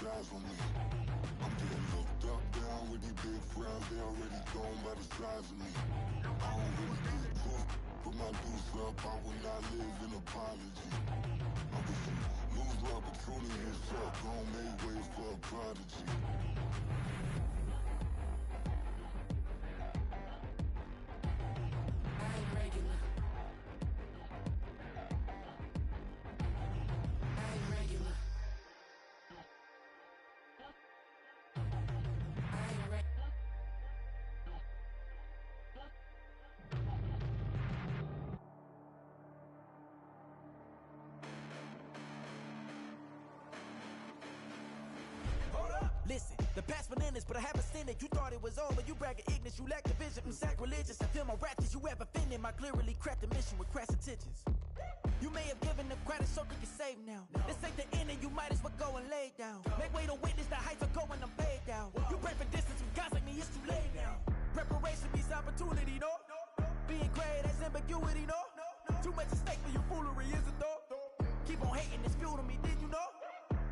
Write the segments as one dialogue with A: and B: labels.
A: size on me. I'm getting looked up, down with these big frowns. They already gone by the size of me. I don't really give a fuck. Put my deuce up, I will not live in apology. I wish you lose the opportunity and suck. Gon' make way for a prodigy.
B: Listen, the past bananas, but I haven't seen it. You thought it was over, you bragging ignorance, you lack the vision. Sacrilegious, I feel my wrath as you ever offended. My clearly cracked a mission with crass intentions. You may have given the credit so you can save now. This ain't the end and you might as well go and lay down. Make way to witness the heights are going, I'm paid down. You pray for distance with guys like me, it's too late now. Preparation means opportunity, no? Being great, that's ambiguity, no? Too much at stake for your foolery, is it though? Keep on hating, it's fuel to me, did you know?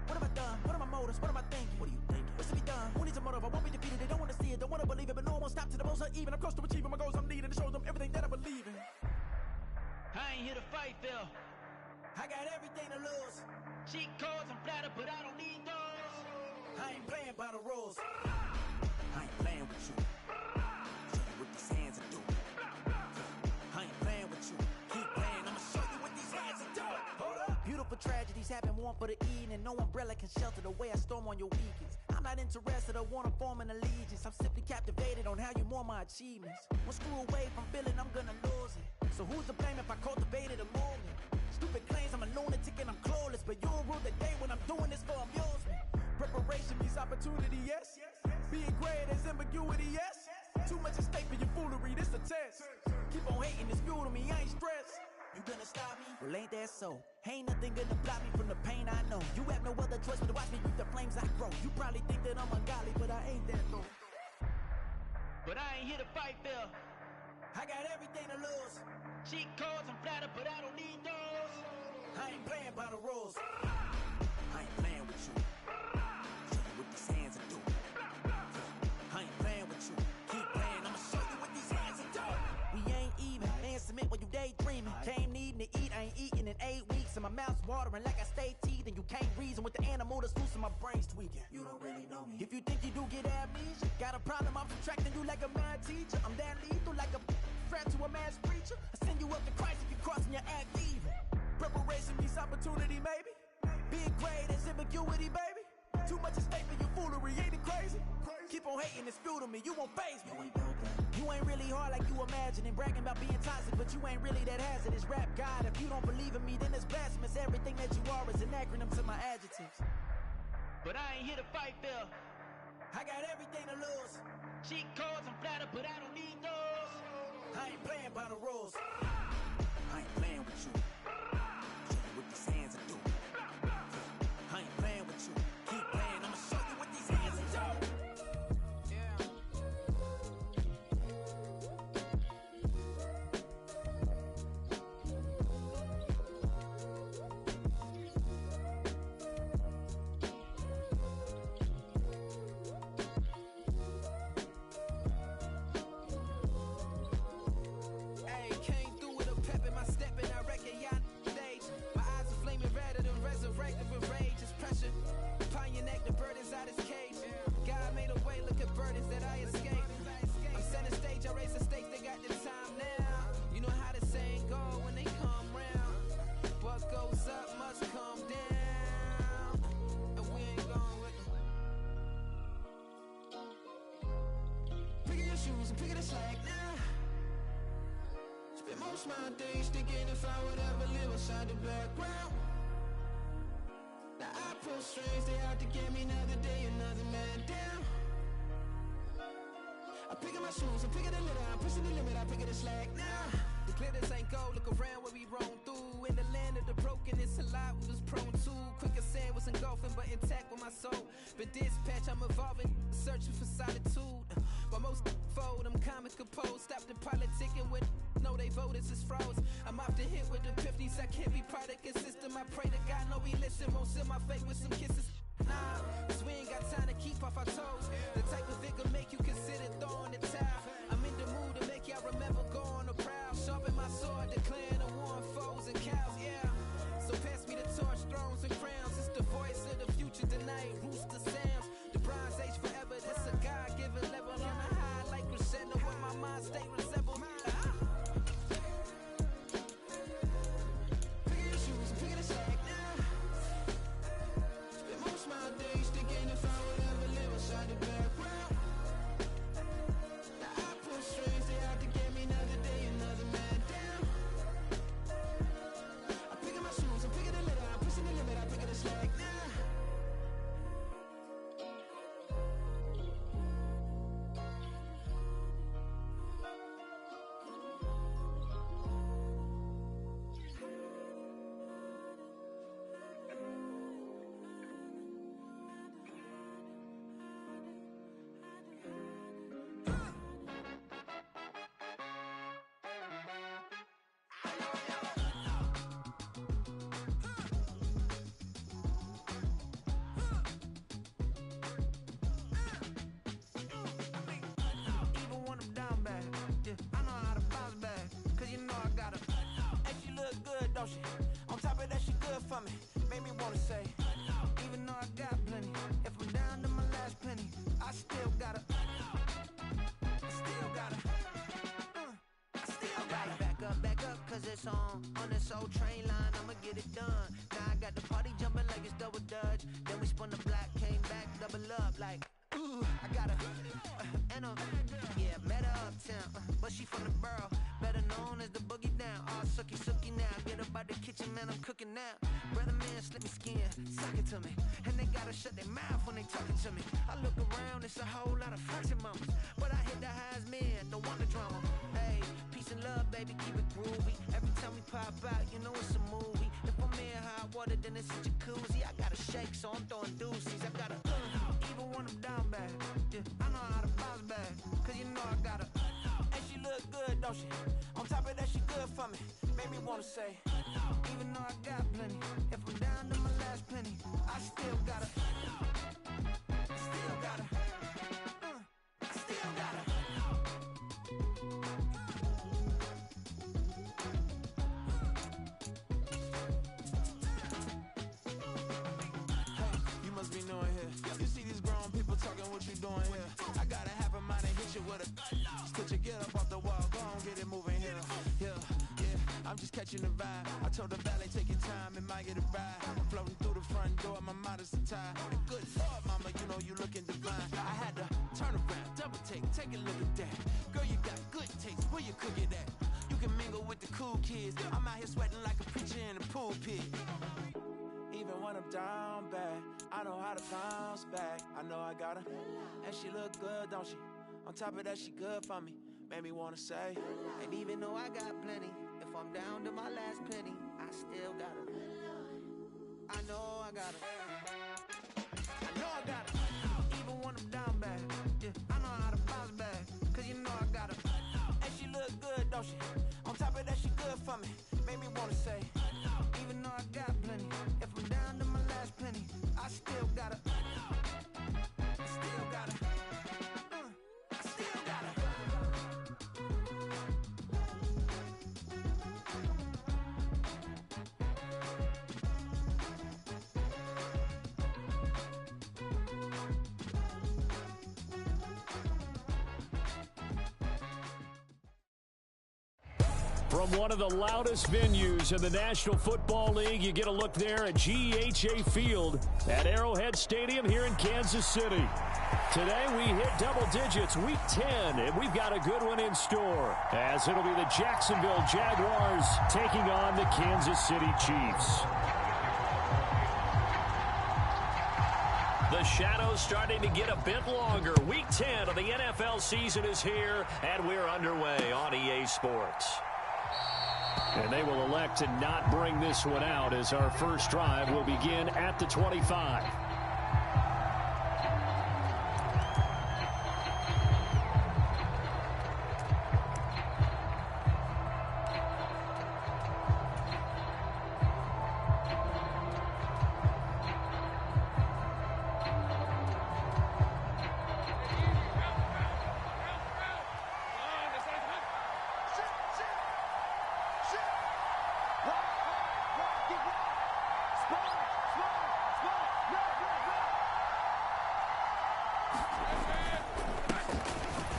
B: What have I done? What are my motives? What am I thinking? What are you thinking? What should be done? Who needs a motive? I won't be defeated. They don't want to see it, don't want to believe it, but no one won't stop to the most uneven. I'm close to achieving my goals. I'm needing to show them everything that I believe in.
C: I ain't here to fight, Phil.
B: I got everything to lose.
C: Cheat codes, I'm flattered, but I don't need those.
B: I ain't playing by the rules. I ain't playing with you. Show you what these hands are doing. I ain't playing with you. Keep playing, I'ma show you what these hands are doing. Hold up. Beautiful tragedies happen, one for the eating, and no umbrella can shelter the way I storm on your weekends. I'm not interested, I wanna form an allegiance. I'm simply captivated on how you mourn my achievements. One screw away from feeling I'm gonna lose it. So who's to blame if I cultivated a moment? Stupid claims I'm a lunatic and I'm clueless, but you'll rule the day when I'm doing this for amusement. Preparation means opportunity, yes. Being great is ambiguity, yes. Too much at stake for your foolery, this a test. Keep on hating, it's fuel to me, I ain't stressed. You gonna stop me? Well, ain't that so? Ain't nothing gonna block me from the pain I know. You have no other choice but to watch me reap the flames I grow. You probably think that I'm ungodly, but I ain't that though.
C: But I ain't here to fight, Phil.
B: I got everything to lose.
C: Cheat codes, I'm flattered, but I don't need those.
B: I ain't playing by the rules. I ain't playing with you. Show you what these hands are doing. I ain't playing with you. Keep playing, I'ma show you what these hands are doing. We ain't even. Man, submit when you daydreaming. Came needing to eat, I ain't eating in 8 weeks. And my mouth's watering like I stay teeth. And you can't reason with the animal that's loose and my brain's tweaking. You don't really know me. If you think you do get amnesia, got a problem, I'm subtracting you like a mad teacher. I'm that lethal like a threat to a mass preacher. I send you up to Christ if you crossing your act evil. Preparation means opportunity, maybe. Being great is ambiguity, baby. Too much at stake for your foolery, ain't it crazy? Keep on hating, it's fuel to me, you won't faze me. You ain't really hard like you imagine and bragging about being toxic, but you ain't really that hazardous. Rap God, if you don't believe in me, then it's blasphemous. Everything that you are is an acronym to my adjectives.
C: But I ain't here to fight, Phil.
B: I got everything to lose.
C: Cheat codes, I'm flattered, but I don't need those.
B: I ain't playing by the rules. I ain't playing with you. Show you what these hands are doing. I ain't playing with you. Keep playing, I'ma show you what these hands are doing.
D: Resurrected with rage, it's pressure. Pontiac, the burdens out his cage. God made a way, look at burdens that I escaped. I'm setting stage, I raise the stakes, they got the time now. You know how the saying go when they come round. What goes up must come down. And we ain't going with them. Pick your shoes and pick the slack now. Spend most of my days thinking if I would ever live inside the background. Now I feel strange, they out to get me another day, another man down. I'm picking my shoes, I'm picking the litter, I'm pushing the limit, I pick it a slack now. The glitters ain't gold, look around where we roam through. In the land of the broken, it's a lot we was prone to. Quicker sand was engulfing, but intact with my soul. Been dispatched, I'm evolving, searching for solitude. While most fold, I'm comic composed. Stop the politicking with no, they voters is froze. I'm off the hit with the 50s, I can't be product of system. I pray to God, no, he listen. Won't seal my fate with some kisses. Nah, don't she? On top of that, she good for me. Made me wanna say, even though I got plenty, if I'm down to my last penny, I still gotta. Back up, cause it's on this old train line, I'ma get it done. Now I got the party jumping like it's double dutch. Then we spun the block, came back, double up like, ooh, I got and yeah, met her uptown, but she from the borough, better known as the boogie down. All sookie now, get up out the kitchen, man, I'm cooking now. Brother man, slip me skin, suck it to me, and they gotta shut their mouth when they talking to me. I look around, it's a whole lot of flexing mamas, but I hit the highs, man, don't want the drama. Hey, peace and love, baby, keep it groovy. Every time we pop out, you know it's a movie. If I'm in hot water, then it's a jacuzzi. I gotta shake, so I'm throwing deuces. I gotta, even when I'm down bad, yeah, I know how to bounce back, cause you know I gotta, and she look good, don't she? On top of that, she good for me. Made me wanna say, even though I got plenty, if I'm down to my last penny, I still gotta, still gotta, still gotta. Be knowing here. You see these grown people talking, what you doing here? I gotta have a mind and hit you with a stitch you, get up off the wall, go on, get it moving here. Yeah, I'm just catching the vibe. I told the valet, take your time, it might get a ride. Floating through the front door, my modest attire. Good Lord, mama, you know you looking divine. I had to turn around, double take a look at that. Girl, you got good taste, where you cook it at? You can mingle with the cool kids. I'm out here sweating like a preacher in a pool pit. Even when I'm down bad, I know how to bounce back. I know I gotta, and she look good, don't she? On top of that, she good for me. Made me wanna say, and even though I got plenty, if I'm down to my last penny, I still gotta. I know I gotta. I know I gotta. Even when I'm down bad, yeah, I know how to bounce back, cause you know I gotta. And she look good, don't she? On top of that, she good for me. Made me wanna say, even though I got plenty, if I'm down to my last penny, I still gotta, still gotta, still gotta.
E: From one of the loudest venues in the National Football League, you get a look there at GEHA Field at Arrowhead Stadium here in Kansas City. Today we hit double digits, week 10, and we've got a good one in store, as it'll be the Jacksonville Jaguars taking on the Kansas City Chiefs.
F: The shadow's starting to get a bit longer. Week 10 of the NFL season is here, and we're underway on EA Sports.
E: And they will elect to not bring this one out, as our first drive will begin at the 25.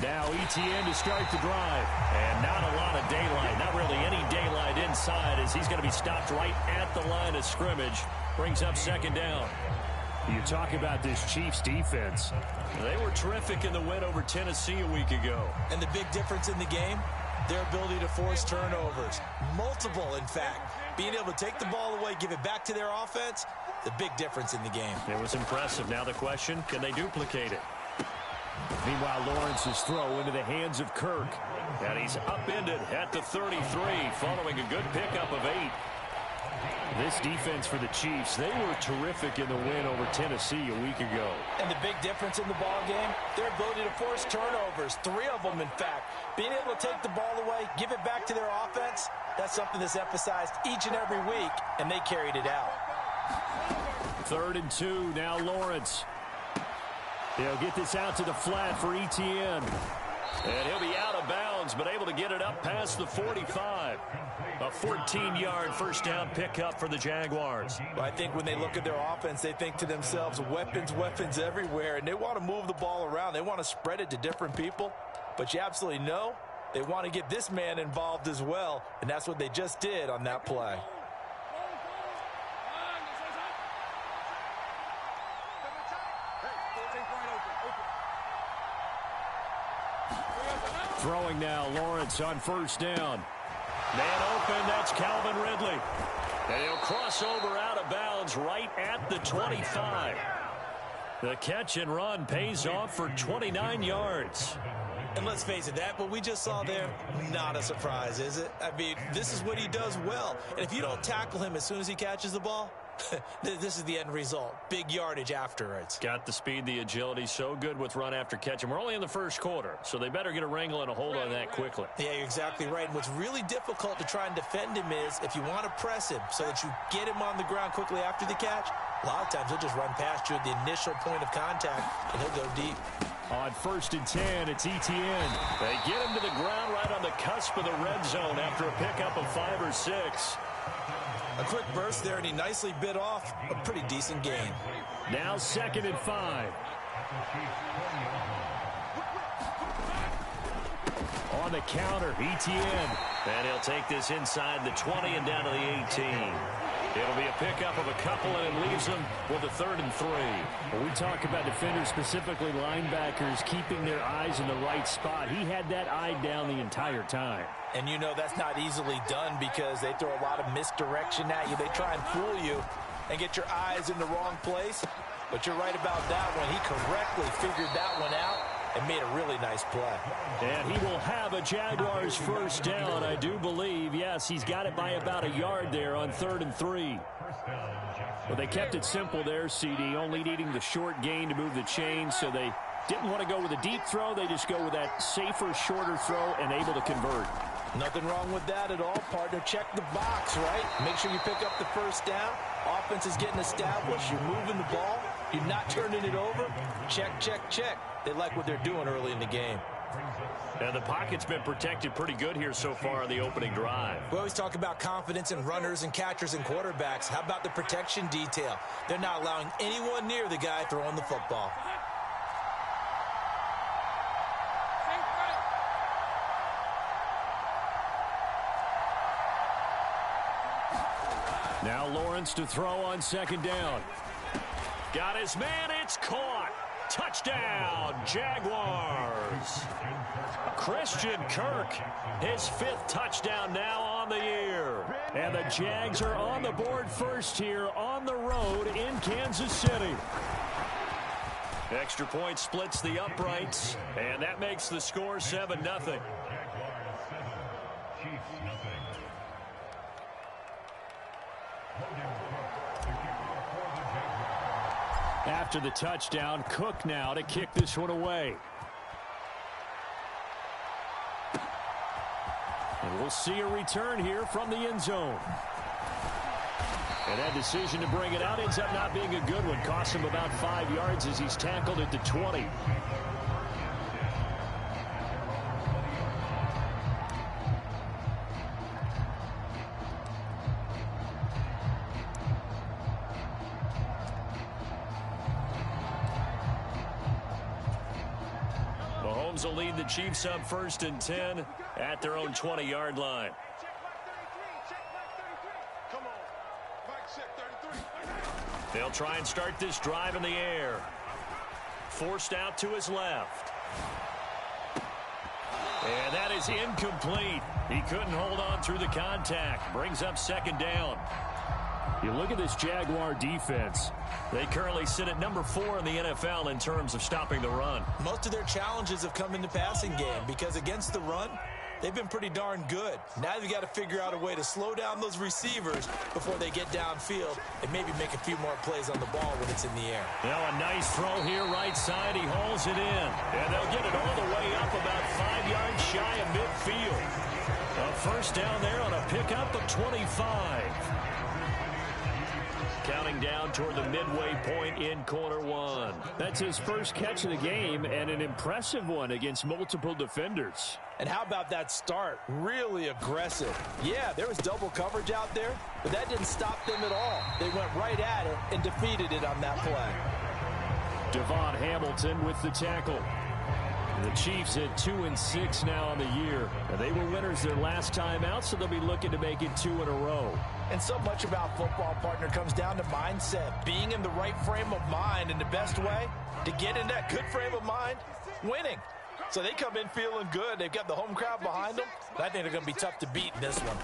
E: Now ETN to start the drive. And not a lot of daylight. Not really any daylight inside, as he's going to be stopped right at the line of scrimmage. Brings up second down. You talk about this Chiefs defense.
F: They were terrific in the win over Tennessee a week ago.
G: And the big difference in the game, their ability to force turnovers. Multiple, in fact. Being able to take the ball away, give it back to their offense, the big difference in the game.
F: It was impressive. Now the question, can they duplicate it?
E: Meanwhile, Lawrence's throw into the hands of Kirk.
F: And he's upended at the 33, following a good pickup of 8.
E: This defense for the Chiefs, they were terrific in the win over Tennessee a week ago.
G: And the big difference in the ball game, their ability to force turnovers, 3 of them, in fact. Being able to take the ball away, give it back to their offense, that's something that's emphasized each and every week, and they carried it out.
E: 3rd and 2, now Lawrence. They'll get this out to the flat for ETN.
F: And he'll be out of bounds, but able to get it up past the 45. A 14-yard first down pickup for the Jaguars.
G: Well, I think when they look at their offense, they think to themselves, weapons, weapons everywhere, and they want to move the ball around. They want to spread it to different people, but you absolutely know they want to get this man involved as well, and that's what they just did on that play.
E: Throwing now, Lawrence on first down. Man open, that's Calvin Ridley. And he'll cross over out of bounds right at the 25. The catch and run pays off for 29 yards.
G: And let's face it, that what we just saw there, not a surprise, is it? I mean, this is what he does well. And if you don't tackle him as soon as he catches the ball, this is the end result. Big yardage afterwards.
E: Got the speed, the agility, so good with run after catch. And we're only in the first quarter, so they better get a wrangle and a hold on that quickly.
G: Yeah, you're exactly right. And what's really difficult to try and defend him is if you want to press him so that you get him on the ground quickly after the catch, a lot of times he'll just run past you at the initial point of contact, and he'll go deep.
E: On 1st and 10, it's Etienne. They get him to the ground right on the cusp of the red zone after a pickup of 5 or 6.
G: A quick burst there, and he nicely bit off a pretty decent gain.
E: Now 2nd and 5. On the counter, Etienne.
F: And he'll take this inside the 20 and down to the 18. It'll be a pickup of a couple, and it leaves them with a 3rd and 3.
E: When we talk about defenders, specifically linebackers, keeping their eyes in the right spot, he had that eye down the entire time.
G: And you know that's not easily done because they throw a lot of misdirection at you. They try and fool you and get your eyes in the wrong place. But you're right about that one. He correctly figured that one out and made a really nice play.
E: And he will have a Jaguars first down, I do believe. Yes, he's got it by about a yard there on 3rd and 3. Well, they kept it simple there, CD, only needing the short gain to move the chains, so they didn't want to go with a deep throw. They just go with that safer, shorter throw and able to convert.
G: Nothing wrong with that at all, partner. Check the box, right? Make sure you pick up the first down. Offense is getting established. You're moving the ball. You're not turning it over. Check, check, check. They like what they're doing early in the game.
F: And the pocket's been protected pretty good here so far on the opening drive.
G: We always talk about confidence in runners and catchers and quarterbacks. How about the protection detail? They're not allowing anyone near the guy throwing the football.
E: Now Lawrence to throw on 2nd down.
F: Got his man, it's caught. Touchdown, Jaguars. Christian Kirk, his 5th touchdown now on the year.
E: And the Jags are on the board first here on the road in Kansas City.
F: Extra point splits the uprights, and that makes the score 7-0.
E: After the touchdown, Cook now to kick this one away. And we'll see a return here from the end zone. And that decision to bring it out ends up not being a good one. Costs him about 5 yards as he's tackled at the 20.
F: Mahomes will lead the Chiefs up 1st and 10 at their own 20-yard line. They'll try and start this drive in the air. Forced out to his left. And that is incomplete. He couldn't hold on through the contact. Brings up 2nd down.
E: You look at this Jaguar defense.
F: They currently sit at number 4 in the NFL in terms of stopping the run.
G: Most of their challenges have come in the passing game because against the run, they've been pretty darn good. Now they've got to figure out a way to slow down those receivers before they get downfield and maybe make a few more plays on the ball when it's in the air.
F: Now a nice throw here right side. He hauls it in. And they'll get it all the way up about 5 yards shy of midfield. A first down there on a pickup of 25. counting down toward the midway point in quarter one.
E: That's his first catch of the game, and an impressive one against multiple defenders.
G: And how about that start? Really aggressive. Yeah, there was double coverage out there, but that didn't stop them at all. They went right at it and defeated it on that play.
E: Devon Hamilton with the tackle. The Chiefs at 2-6 now on the year. And they were winners their last time out, so they'll be looking to make it 2 in a row.
G: And so much about football, partner, comes down to mindset. Being in the right frame of mind, and the best way to get in that good frame of mind, winning. So they come in feeling good. They've got the home crowd behind them. I think they're going to be tough to beat in this one.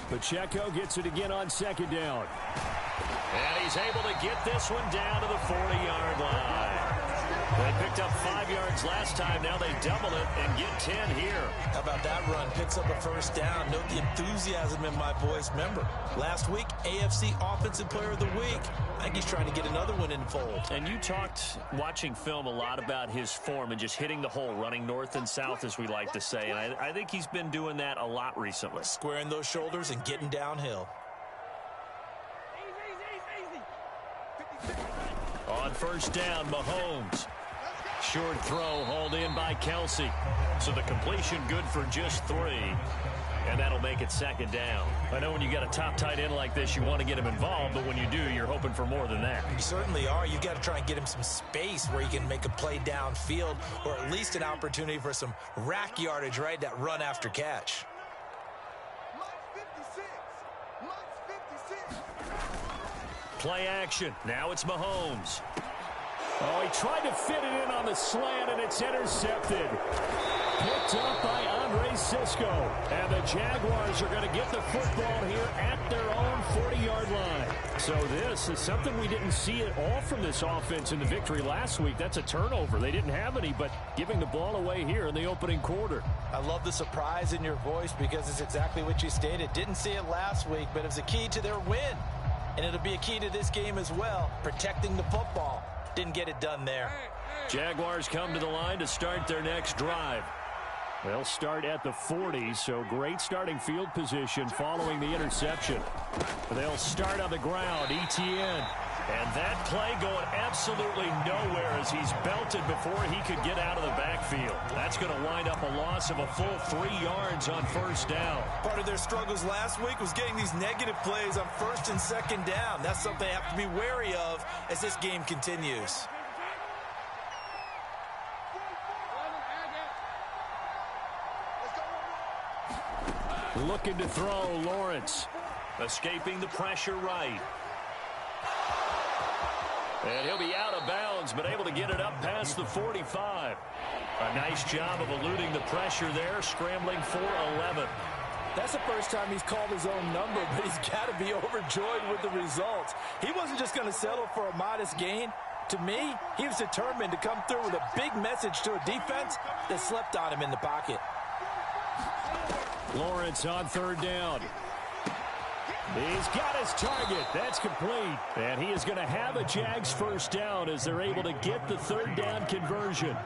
E: Pacheco gets it again on second down.
F: And he's able to get this one down to the 40-yard line. They picked up 5 yards last time. Now they double it and get 10 here.
G: How about that run? Picks up a first down. Note the enthusiasm in my voice. Remember, last week, AFC Offensive Player of the Week. I think he's trying to get another one in the fold.
F: And you talked, watching film, a lot about his form and just hitting the hole, running north and south, as we like to say. And I think he's been doing that a lot recently.
G: Squaring those shoulders and getting downhill.
F: On first down, Mahomes. Short throw hauled in by Kelsey. So the completion good for just 3. And that'll make it second down. I know when you got a top tight end like this, you want to get him involved, but when you do, you're hoping for more than that.
G: You certainly are. You got to try and get him some space where he can make a play downfield, or at least an opportunity for some rack yardage, right? That run after catch.
F: Play action. Now it's Mahomes.
E: Oh, he tried to fit it in on the slant, and it's intercepted. Picked up by Andre Sisco. And the Jaguars are going to get the football here at their own 40-yard line. So this is something we didn't see at all from this offense in the victory last week. That's a turnover. They didn't have any, but giving the ball away here in the opening quarter.
G: I love the surprise in your voice because it's exactly what you stated. Didn't see it last week, but it was a key to their win. And it'll be a key to this game as well, protecting the football. Didn't get it done there.
F: Jaguars come to the line to start their next drive.
E: They'll start at the 40, so great starting field position following the interception. They'll start on the ground, Etienne.
F: And that play going absolutely nowhere as he's belted before he could get out of the backfield. That's going to wind up a loss of a full 3 yards on first down.
G: Part of their struggles last week was getting these negative plays on first and second down. That's something they have to be wary of as this game continues.
E: Looking to throw, Lawrence.
F: Escaping the pressure right. And he'll be out of bounds, but able to get it up past the 45. A nice job of eluding the pressure there, scrambling for 11.
G: That's the first time he's called his own number, but he's got to be overjoyed with the results. He wasn't just going to settle for a modest gain. To me, he was determined to come through with a big message to a defense that slept on him in the pocket.
E: Lawrence on third down. He's got his target. That's complete. And he is going to have a Jags first down as they're able to get the third down conversion.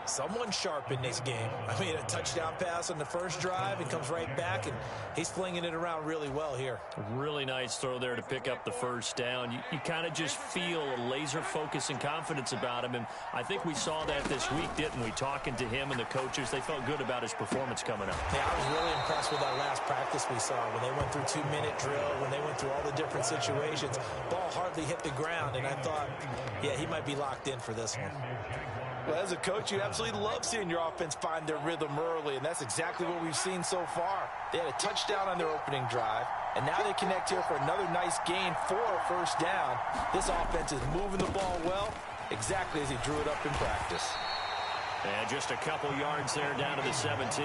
G: Someone sharp in this game. I mean, a touchdown pass on the first drive and comes right back, and he's flinging it around really well here.
F: Really nice throw there to pick up the first down. You kind of just feel a laser focus and confidence about him, and I think we saw that this week, didn't we? Talking to him and the coaches, they felt good about his performance coming up.
G: Yeah, I was really impressed with that last practice we saw when they went through 2-minute drill, when they went through all the different situations. Ball hardly hit the ground, and I thought, yeah, he might be locked in for this one. Well, as a coach, you absolutely love seeing your offense find their rhythm early, and that's exactly what we've seen so far. They had a touchdown on their opening drive, and now they connect here for another nice gain for a first down. This offense is moving the ball well, exactly as he drew it up in practice.
F: And just a couple yards there down to the 17.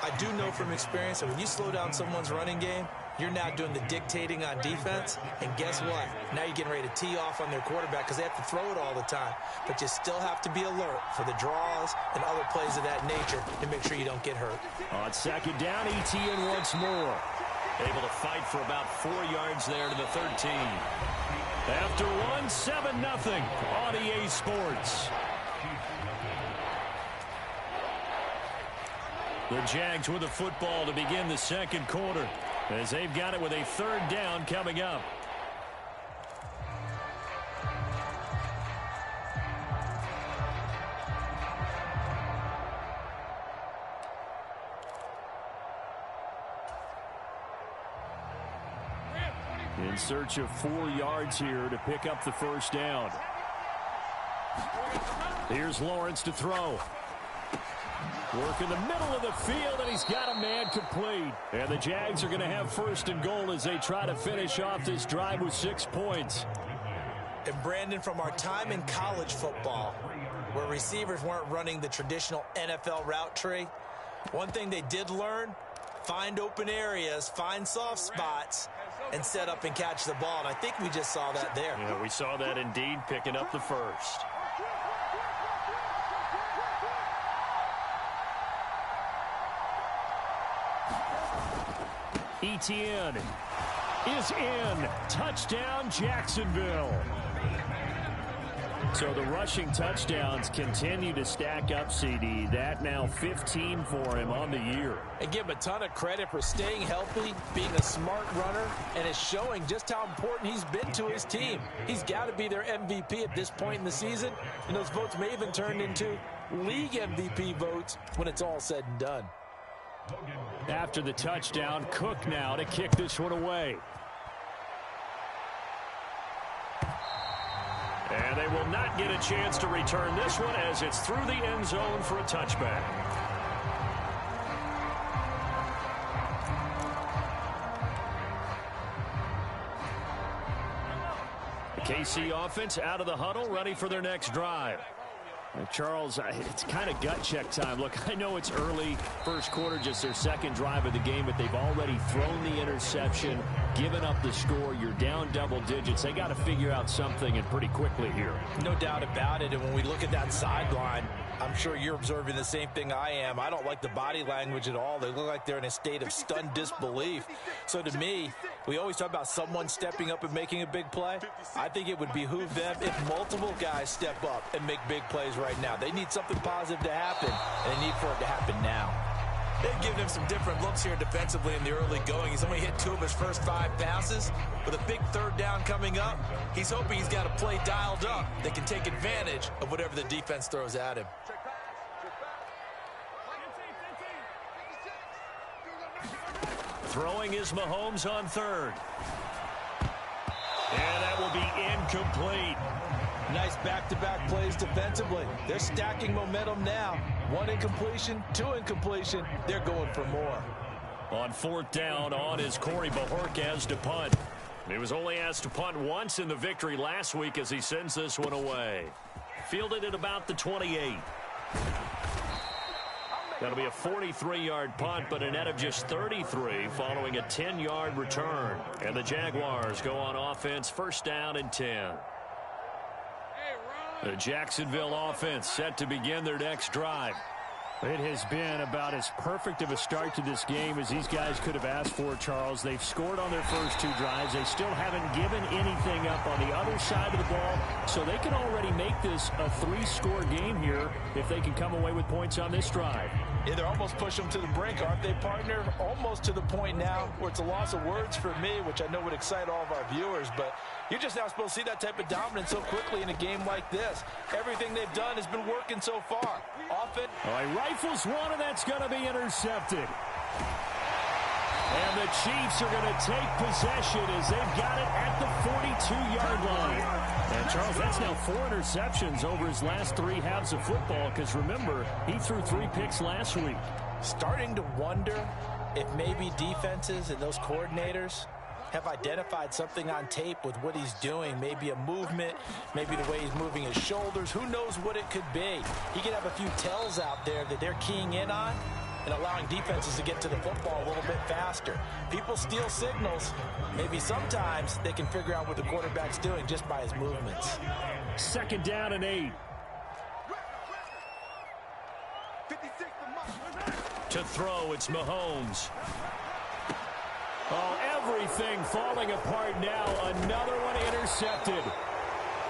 G: I do know from experience that when you slow down someone's running game, you're now doing the dictating on defense, and guess what? Now you're getting ready to tee off on their quarterback because they have to throw it all the time. But you still have to be alert for the draws and other plays of that nature to make sure you don't get hurt.
E: On second down, Etienne once more.
F: Able to fight for about 4 yards there to the 13.
E: After one, 7-0 on EA Sports. The Jags with the football to begin the second quarter, as they've got it with a third down coming up. In search of 4 yards here to pick up the first down. Here's Lawrence to throw. Work in the middle of the field, and he's got a man complete. And the Jags are going to have first and goal as they try to finish off this drive with 6 points.
G: And Brandon, from our time in college football, where receivers weren't running the traditional NFL route tree, one thing they did learn, find open areas, find soft spots, and set up and catch the ball. And I think we just saw that there.
F: Yeah, we saw that indeed, picking up the first.
E: Etienne is in. Touchdown, Jacksonville. So the rushing touchdowns continue to stack up, CD. That now 15 for him on the year.
G: And give him a ton of credit for staying healthy, being a smart runner, and it's showing just how important he's been to his team. He's got to be their MVP at this point in the season, and those votes may even turn into league MVP votes when it's all said and done.
E: After the touchdown, Cook now to kick this one away.
F: And they will not get a chance to return this one as it's through the end zone for a touchback. The KC offense out of the huddle, ready for their next drive.
E: Charles, it's kind of gut check time. Look, I know it's early, first quarter, just their second drive of the game, but they've already thrown the interception, given up the score. You're down double digits. They got to figure out something, and pretty quickly here.
G: No doubt about it. And when we look at that sideline, I'm sure you're observing the same thing I am. I don't like the body language at all. They look like they're in a state of stunned disbelief. So to me, we always talk about someone stepping up and making a big play. I think it would behoove them if multiple guys step up and make big plays right now. They need something positive to happen, and they need for it to happen now. They've given him some different looks here defensively in the early going. He's only hit 2 of his first 5 passes. With a big third down coming up, he's hoping he's got a play dialed up that can take advantage of whatever the defense throws at him.
F: Throwing is Mahomes on third. And that will be incomplete.
G: Nice back-to-back plays defensively. They're stacking momentum now. 1 incompletion, 2 incompletion. They're going for more.
F: On 4th down, on is Corey Bojorquez to punt. He was only asked to punt once in the victory last week as he sends this one away. Fielded at about the 28. That'll be a 43-yard punt, but a net of just 33 following a 10-yard return. And the Jaguars go on offense, first down and 10. The Jacksonville offense set to begin their next drive.
E: It has been about as perfect of a start to this game as these guys could have asked for, Charles. They've scored on their first 2 drives. They still haven't given anything up on the other side of the ball, so they can already make this a 3-score game here if they can come away with points on this drive.
G: Yeah, they're almost pushing them to the brink, aren't they, partner? Almost to the point now where it's a loss of words for me, which I know would excite all of our viewers, but you're just not supposed to see that type of dominance so quickly in a game like this. Everything they've done has been working so far. Often.
E: All right, rifles one, and that's going to be intercepted. And the Chiefs are going to take possession as they've got it at the 42-yard line. And, Charles, that's now 4 interceptions over his last 3 halves of football because, remember, he threw 3 picks last week.
G: Starting to wonder if maybe defenses and those coordinators have identified something on tape with what he's doing. Maybe a movement, maybe the way he's moving his shoulders. Who knows what it could be? He could have a few tells out there that they're keying in on and allowing defenses to get to the football a little bit faster. People steal signals. Maybe sometimes they can figure out what the quarterback's doing just by his movements.
E: 2nd down and 8.
F: To throw, it's Mahomes.
E: Oh, everything falling apart now. Another one intercepted.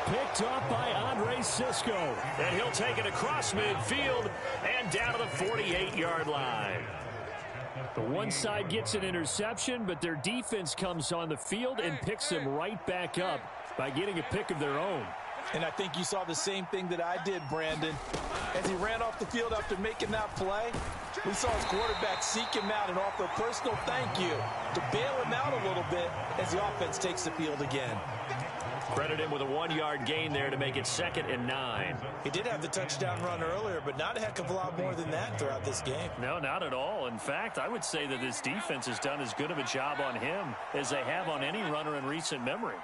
E: Picked up by Andre Cisco.
F: And he'll take it across midfield and down to the 48-yard line.
E: The one side gets an interception, but their defense comes on the field and picks them right back up by getting a pick of their own.
G: And I think you saw the same thing that I did, Brandon. As he ran off the field after making that play, we saw his quarterback seek him out and offer a personal thank you to bail him out a little bit as the offense takes the field again.
F: Credit him with a 1-yard gain there to make it 2nd and 9.
G: He did have the touchdown run earlier, but not a heck of a lot more than that throughout this game.
F: No, not at all. In fact, I would say that this defense has done as good of a job on him as they have on any runner in recent memory.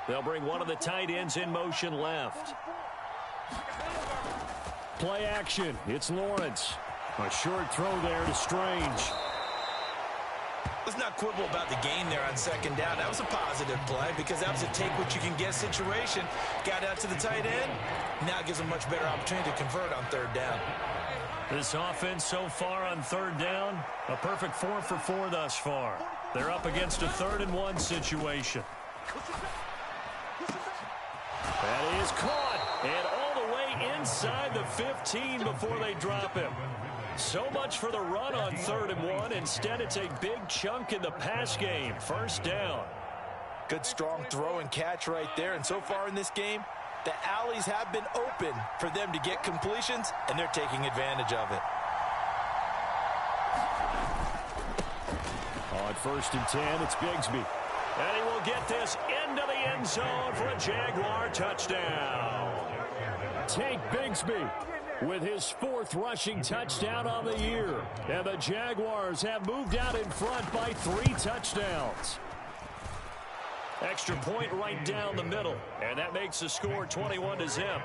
F: They'll bring one of the tight ends in motion left.
E: Play action. It's Lawrence. A short throw there to Strange.
G: Let's not quibble about the gain there on 2nd down. That was a positive play because that was a take-what-you-can-get situation. Got out to the tight end. Now gives them much better opportunity to convert on 3rd down.
F: This offense so far on 3rd down, a perfect 4 for 4 thus far. They're up against a 3rd and 1 situation.
E: That is caught. And all the way inside the 15 before they drop him.
F: So much for the run on 3rd and 1. Instead, it's a big chunk in the pass game. 1st down.
G: Good strong throw and catch right there. And so far in this game, the alleys have been open for them to get completions, and they're taking advantage of it.
E: On 1st and 10, it's Bigsby.
F: And he will get this into the end zone for a Jaguar touchdown.
E: Tank Bigsby with his 4th rushing touchdown on the year. And the Jaguars have moved out in front by 3 touchdowns.
F: Extra point right down the middle. And that makes the score 21-0.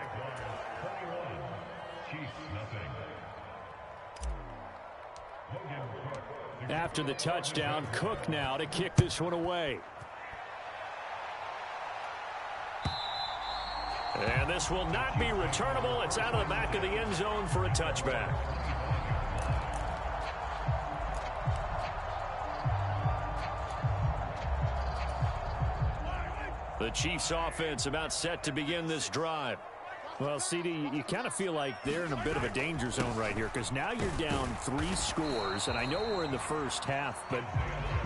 E: After the touchdown, Cook now to kick this one away.
F: And this will not be returnable. It's out of the back of the end zone for a touchback. The Chiefs offense about set to begin this drive.
E: Well, CD, you kind of feel like they're in a bit of a danger zone right here because now you're down 3 scores, and I know we're in the first half, but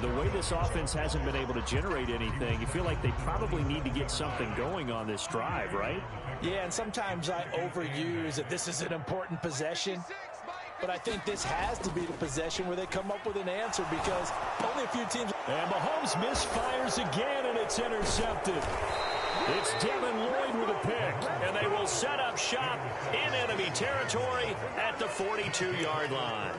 E: the way this offense hasn't been able to generate anything, you feel like they probably need to get something going on this drive, right?
G: Yeah, and sometimes I overuse that this is an important possession, but I think this has to be the possession where they come up with an answer because only a few teams...
E: And Mahomes misfires again, and it's intercepted. It's Devin Lloyd with a pick.
F: And they will set up shop in enemy territory at the 42-yard line.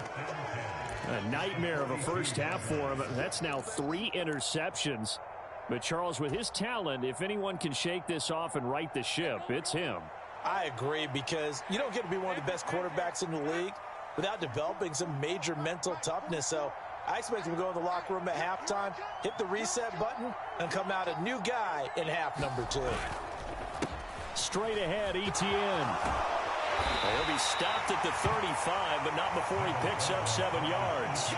E: A nightmare of a first half for him. That's now 3 interceptions. But, Charles, with his talent, if anyone can shake this off and right the ship, it's him.
G: I agree because you don't get to be one of the best quarterbacks in the league without developing some major mental toughness. So I expect him to go in the locker room at halftime, hit the reset button, and come out a new guy in half number 2.
E: Straight ahead, Etienne.
F: He'll be stopped at the 35, but not before he picks up 7 yards.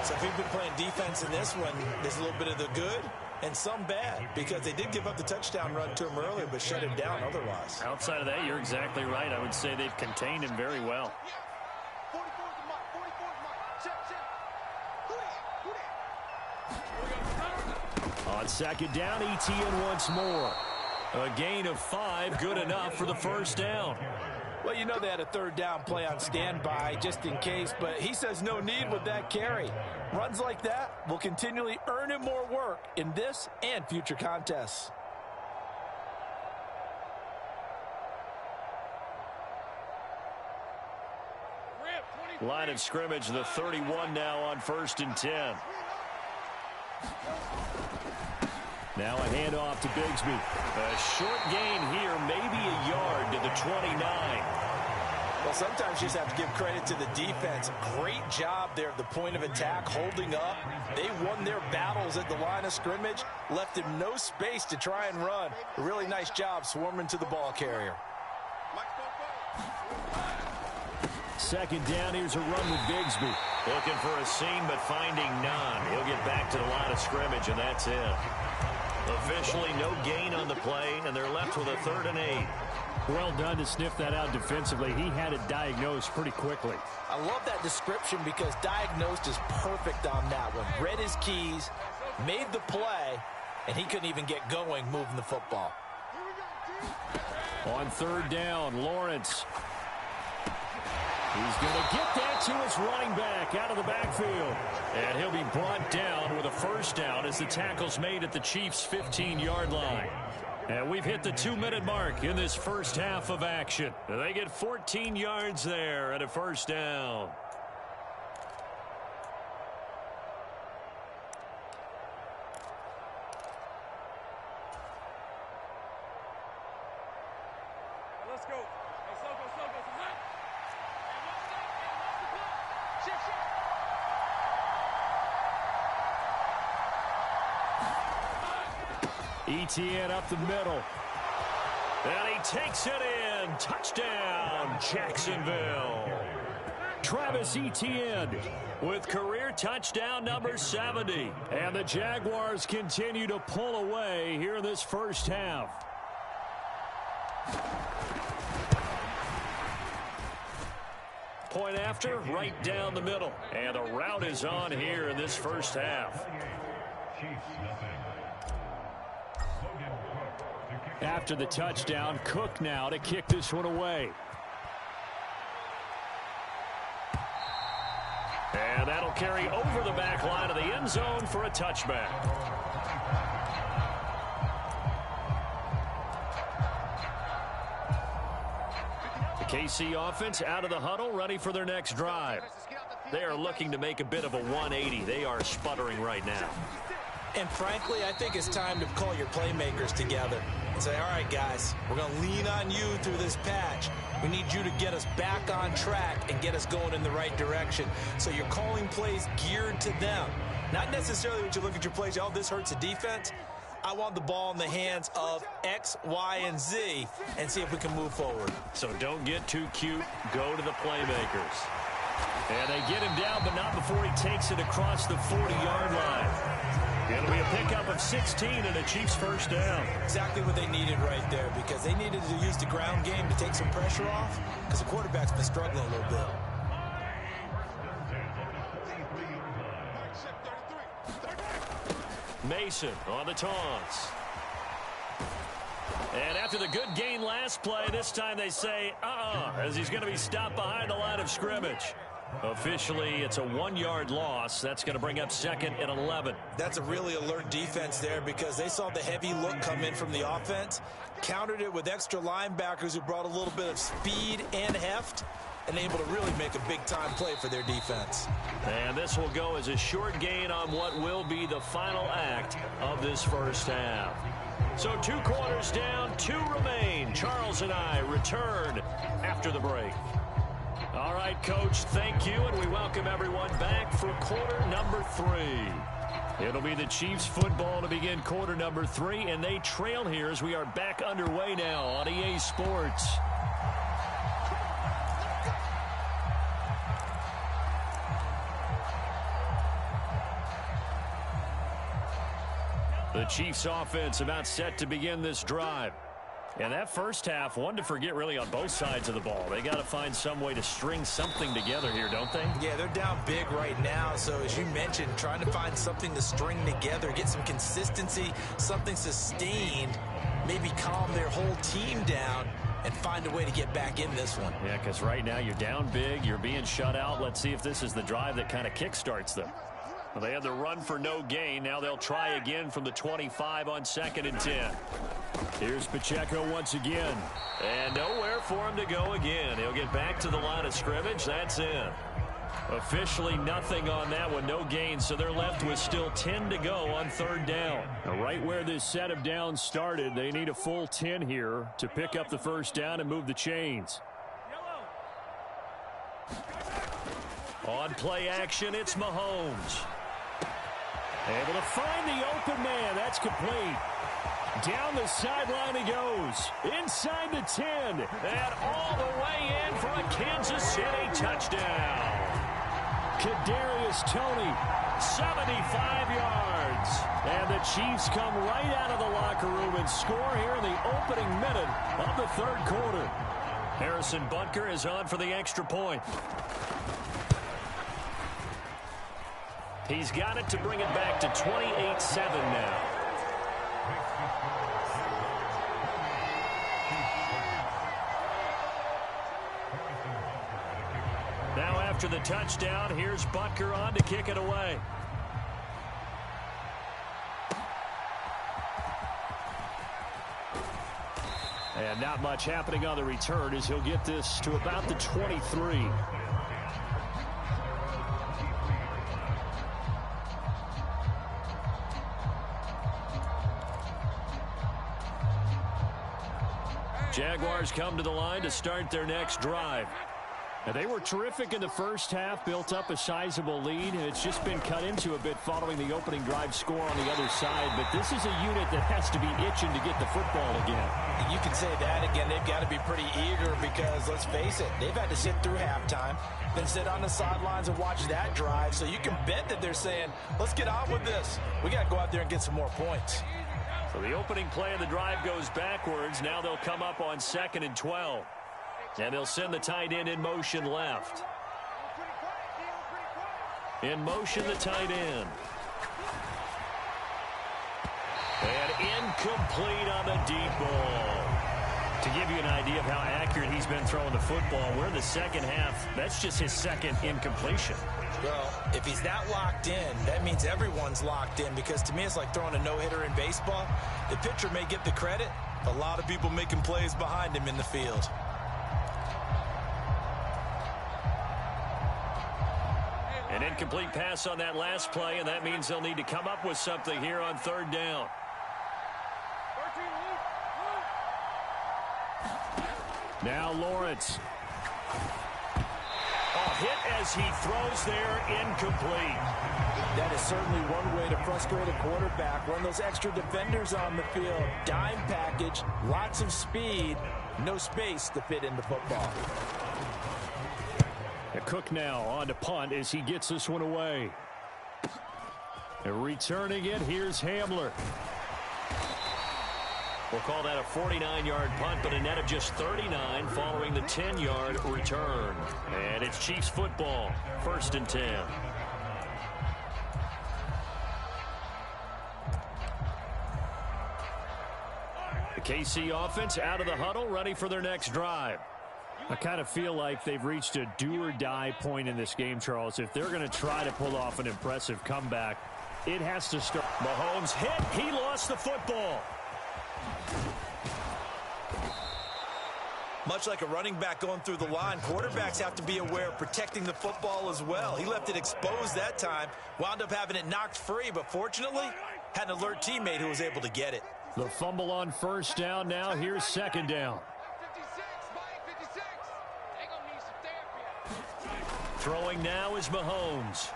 G: So if you've been playing defense in this one, there's a little bit of the good and some bad because they did give up the touchdown run to him earlier but shut him down otherwise.
F: Outside of that, you're exactly right. I would say they've contained him very well.
E: On 2nd down, Etienne once more.
F: A gain of 5, good enough for the 1st down.
G: Well, you know they had a 3rd down play on standby just in case, but he says no need with that carry. Runs like that will continually earn him more work in this and future contests.
F: Line of scrimmage, the 31 now on 1st and 10.
E: Now a handoff to Bigsby.
F: A short gain here, maybe a yard to the 29.
G: Well, sometimes you just have to give credit to the defense. Great job there at the point of attack, holding up. They won their battles at the line of scrimmage, left him no space to try and run. A really nice job swarming to the ball carrier.
E: 2nd down, here's a run with Bigsby.
F: Looking for a seam, but finding none. He'll get back to the line of scrimmage, and that's it. Officially no gain on the play, and they're left with a 3rd and 8.
E: Well done to sniff that out defensively. He had it diagnosed pretty quickly.
G: I love that description because diagnosed is perfect on that one. Read his keys, made the play, and he couldn't even get going moving the football.
E: On third down, Lawrence. He's going to get that to his running back out of the backfield. And he'll be brought down with a first down as the tackle's made at the Chiefs' 15-yard line. And we've hit the 2-minute mark in this first half of action. They get 14 yards there and a first down.
H: Let's go. Hey, slow go.
E: Etienne up the middle. And he takes it in. Touchdown, Jacksonville. Travis Etienne with career touchdown number 70. And the Jaguars continue to pull away here in this first half. Point after, right down the middle. And a route is on here in this first half. After the touchdown, Cook now to kick this one away. And that'll carry over the back line of the end zone for a touchback. The KC offense out of the huddle, ready for their next drive. They are looking to make a bit of a 180. They are sputtering right now.
G: And frankly, I think it's time to call your playmakers together and say, all right, guys, we're going to lean on you through this patch. We need you to get us back on track and get us going in the right direction. So you're calling plays geared to them. Not necessarily when you look at your plays, oh, this hurts the defense. I want the ball in the hands of X, Y, and Z and see if we can move forward.
E: So don't get too cute. Go to the playmakers. And they get him down, but not before he takes it across the 40-yard line. It'll be a pickup of 16 and a Chiefs first down.
G: Exactly what they needed right there, because they needed to use the ground game to take some pressure off, because the quarterback's been struggling a little bit.
E: Mason on the taunts. And after the good gain last play, this time they say, as he's going to be stopped behind the line of scrimmage. Officially, it's a 1-yard loss. That's going to bring up second and 11.
G: That's a really alert defense there, because they saw the heavy look come in from the offense, countered it with extra linebackers who brought a little bit of speed and heft, and able to really make a big-time play for their defense.
E: And this will go as a short gain on what will be the final act of this first half. So 2 quarters down, 2 remain. Charles and I return after the break. All right, Coach, thank you, and we welcome everyone back for quarter number 3. It'll be the Chiefs football to begin quarter number 3, and they trail here as we are back underway now on EA Sports. The Chiefs offense about set to begin this drive. And that first half, one to forget really on both sides of the ball. They got to find some way to string something together here, don't they?
G: Yeah, they're down big right now. So as you mentioned, trying to find something to string together, get some consistency, something sustained, maybe calm their whole team down and find a way to get back in this one.
E: Yeah, because right now you're down big, you're being shut out. Let's see if this is the drive that kind of kickstarts them. Well, they had the run for no gain. Now they'll try again from the 25 on 2nd and 10. Here's Pacheco once again. And nowhere for him to go again. He'll get back to the line of scrimmage. That's in. Officially nothing on that one. No gain. So they're left with still 10 to go on 3rd down. Now, right where this set of downs started, they need a full 10 here to pick up the first down and move the chains. On play action, it's Mahomes. Able to find the open man. That's complete. Down the sideline he goes. Inside the 10. And all the way in for a Kansas City touchdown. Kadarius Toney, 75 yards. And the Chiefs come right out of the locker room and score here in the opening minute of the 3rd quarter. Harrison Butker is on for the extra point. He's got it to bring it back to 28-7 now.
F: after the touchdown. Here's Butker on to kick it away. And not much happening on the return as he'll get this to about the 23. Jaguars come to the line to start their next drive. Now, they were terrific in the first half, built up a sizable lead. It's just been cut into a bit following the opening drive score on the other side. But this is a unit that has to be itching to get the football again.
G: You can say that again. They've got to be pretty eager because, let's face it, they've had to sit through halftime, then sit on the sidelines and watch that drive. So you can bet that they're saying, let's get on with this. We got to go out there and get some more points.
F: So the opening play of the drive goes backwards. Now they'll come up on 2nd and 12. And they'll send the tight end in motion left. In motion, the tight end. And incomplete on the deep ball. To give you an idea of how accurate he's been throwing the football, we're in the second half. That's just his second incompletion.
G: Well, if he's that locked in, that means everyone's locked in, because to me it's like throwing a no-hitter in baseball. The pitcher may get the credit, but a lot of people making plays behind him in the field.
F: An incomplete pass on that last play, and that means they'll need to come up with something here on 3rd down. Now Lawrence. Hit as he throws there, incomplete.
G: That is certainly one way to frustrate a quarterback. Run those extra defenders on the field. Dime package, lots of speed, no space to fit in the football.
E: Cook now on to punt as he gets this one away. And returning it, here's Hamler.
F: We'll call that a 49-yard punt, but a net of just 39 following the 10-yard return. And it's Chiefs football, 1st and 10. The KC offense out of the huddle, ready for their next drive.
E: I kind of feel like they've reached a do-or-die point in this game, Charles. If they're going to try to pull off an impressive comeback, it has to start.
F: Mahomes hit. He lost the football.
G: Much like a running back going through the line, quarterbacks have to be aware of protecting the football as well. He left it exposed that time, wound up having it knocked free, but fortunately had an alert teammate who was able to get it.
E: The fumble on 1st down. Now here's 2nd down.
F: Throwing now is Mahomes.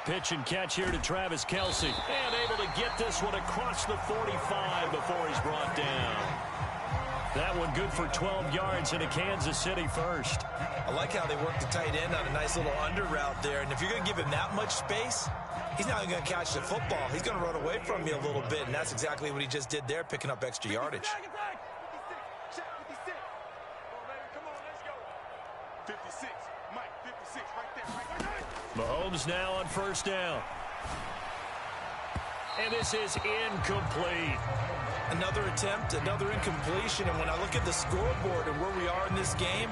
F: Pitch and catch here to Travis Kelce. And able to get this one across the 45 before he's brought down. That one good for 12 yards into Kansas City first.
G: I like how they work the tight end on a nice little under route there. And if you're going to give him that much space, he's not going to catch the football. He's going to run away from you a little bit. And that's exactly what he just did there, picking up extra yardage.
H: 56, Mike, 56, right there.
F: Mahomes now on 1st down. And this is incomplete.
G: Another attempt, another incompletion. And when I look at the scoreboard and where we are in this game,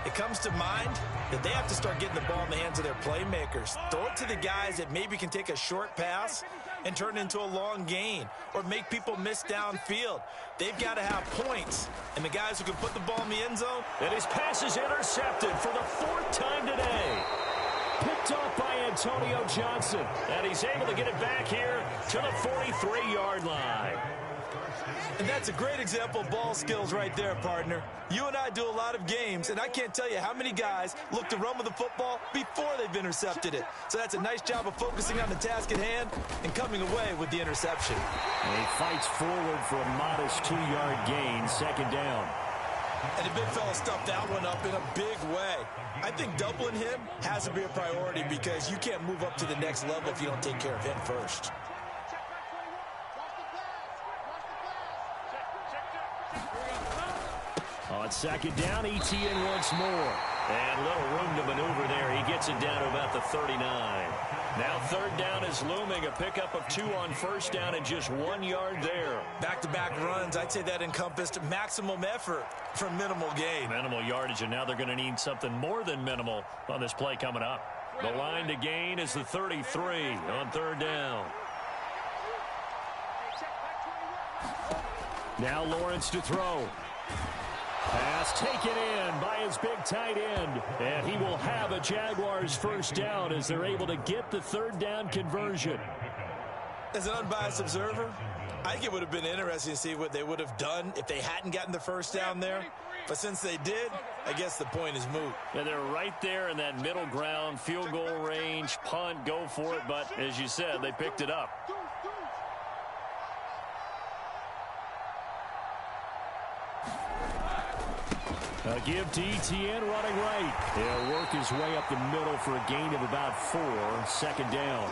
G: it comes to mind that they have to start getting the ball in the hands of their playmakers. Throw it to the guys that maybe can take a short pass and turn it into a long gain or make people miss downfield. They've got to have points. And the guys who can put the ball in the end zone.
F: And his pass is intercepted for the 4th time today.
E: Picked off by Antonio Johnson.
F: And he's able to get it back here to the 43-yard line.
G: And that's a great example of ball skills right there, partner. You and I do a lot of games, and I can't tell you how many guys look to run with the football before they've intercepted it. So that's a nice job of focusing on the task at hand and coming away with the interception.
E: And he fights forward for a modest 2-yard gain, 2nd down.
G: And the big fella stuffed that one up in a big way. I think doubling him has to be a priority because you can't move up to the next level if you don't take care of him first.
E: On 2nd down, ETN once more.
F: And little room to maneuver there. He gets it down to about the 39. Now third down is looming. A pickup of 2 on first down and just 1 yard there.
G: Back-to-back runs. I'd say that encompassed maximum effort for minimal gain.
F: Minimal yardage, and now they're going to need something more than minimal on this play coming up. The line to gain is the 33 on third down.
E: Now Lawrence to throw. Pass taken in by his big tight end. And he will have a Jaguars first down as they're able to get the third down conversion.
G: As an unbiased observer, I think it would have been interesting to see what they would have done if they hadn't gotten the first down there. But since they did, I guess the point is moot.
F: Yeah, they're right there in that middle ground, field goal range, punt, go for it. But as you said, they picked it up.
E: A give to Etienne running right. He'll work his way up the middle for a gain of about 4. Second down.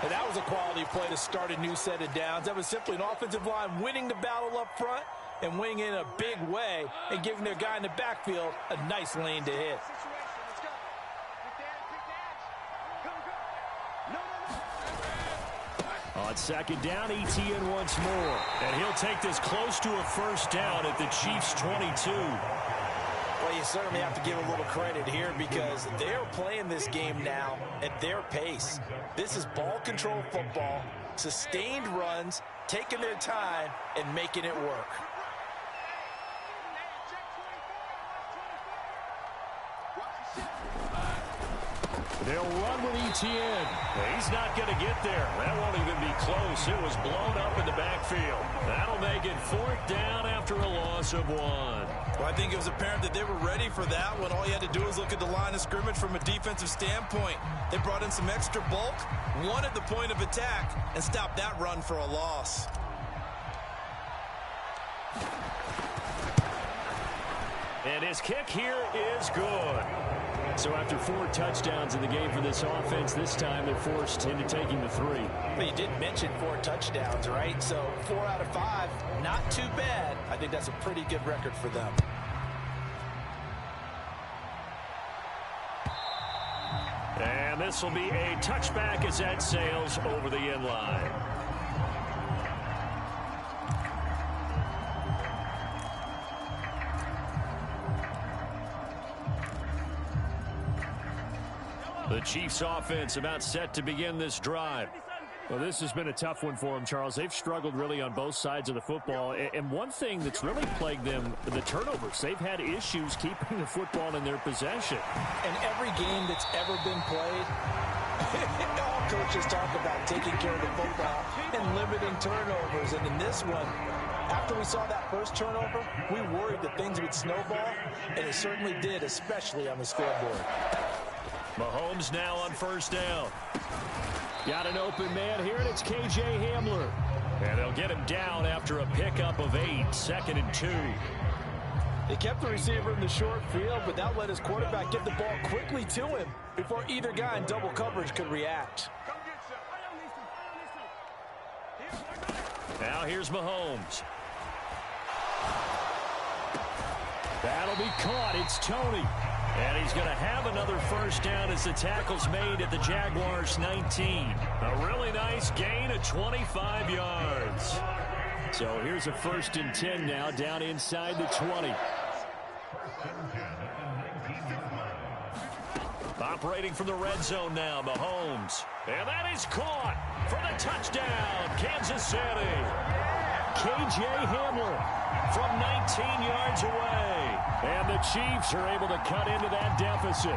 G: And that was a quality play to start a new set of downs. That was simply an offensive line winning the battle up front and winning in a big way and giving their guy in the backfield a nice lane to hit.
E: On second down, Etienne once more.
F: And he'll take this close to a first down at the Chiefs' 22.
G: Well, you certainly have to give a little credit here because they're playing this game now at their pace. This is ball control football, sustained runs, taking their time, and making it work.
E: They'll run with Etienne.
F: He's not going to get there. That won't even be close. It was blown up in the backfield. That'll make it fourth down after a loss of 1.
G: Well, I think it was apparent that they were ready for that when all you had to do was look at the line of scrimmage from a defensive standpoint. They brought in some extra bulk, wanted the point of attack, and stopped that run for a loss.
F: And his kick here is good.
E: So after 4 touchdowns in the game for this offense, this time they're forced into taking the 3.
G: But you did mention 4 touchdowns, right? So 4 out of 5, not too bad. I think that's a pretty good record for them.
F: And this will be a touchback as that sails over the end line. The Chiefs offense about set to begin this drive.
E: Well, this has been a tough one for them, Charles. They've struggled really on both sides of the football. And one thing that's really plagued them, the turnovers. They've had issues keeping the football in their possession.
G: And every game that's ever been played, all coaches talk about taking care of the football and limiting turnovers. And in this one, after we saw that first turnover, we worried that things would snowball, and it certainly did, especially on the scoreboard.
F: Mahomes now on first down.
E: Got an open man here, and it's K.J. Hamler.
F: And they'll get him down after a pickup of 8, 2nd and 2.
G: They kept the receiver in the short field, but that let his quarterback get the ball quickly to him before either guy in double coverage could react.
F: Now here's Mahomes.
E: That'll be caught. It's Tony.
F: And he's going to have another first down as the tackle's made at the Jaguars' 19. A really nice gain of 25 yards.
E: So here's a 1st and 10 now, down inside the 20.
F: Operating from the red zone now, Mahomes. And that is caught for the touchdown, Kansas City.
E: K.J. Hamler
F: from 19 yards away.
E: And the Chiefs are able to cut into that deficit.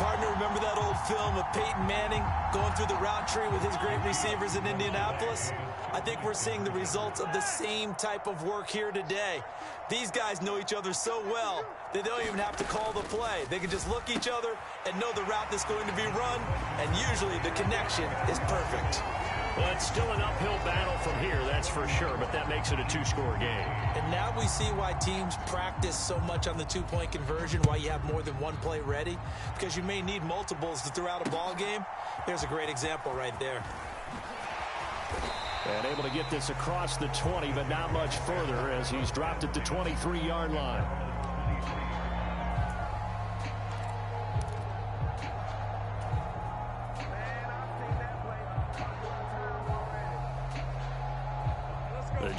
G: Partner, remember that old film of Peyton Manning going through the route tree with his great receivers in Indianapolis? I think we're seeing the results of the same type of work here today. These guys know each other so well that they don't even have to call the play. They can just look each other and know the route that's going to be run, and usually the connection is perfect.
F: Well, it's still an uphill battle from here, that's for sure, but that makes it a 2-score game.
G: And now we see why teams practice so much on the 2-point conversion, why you have more than one play ready, because you may need multiples to throw out a ball game. There's a great example right there.
E: And able to get this across the 20, but not much further as he's dropped at the 23-yard line.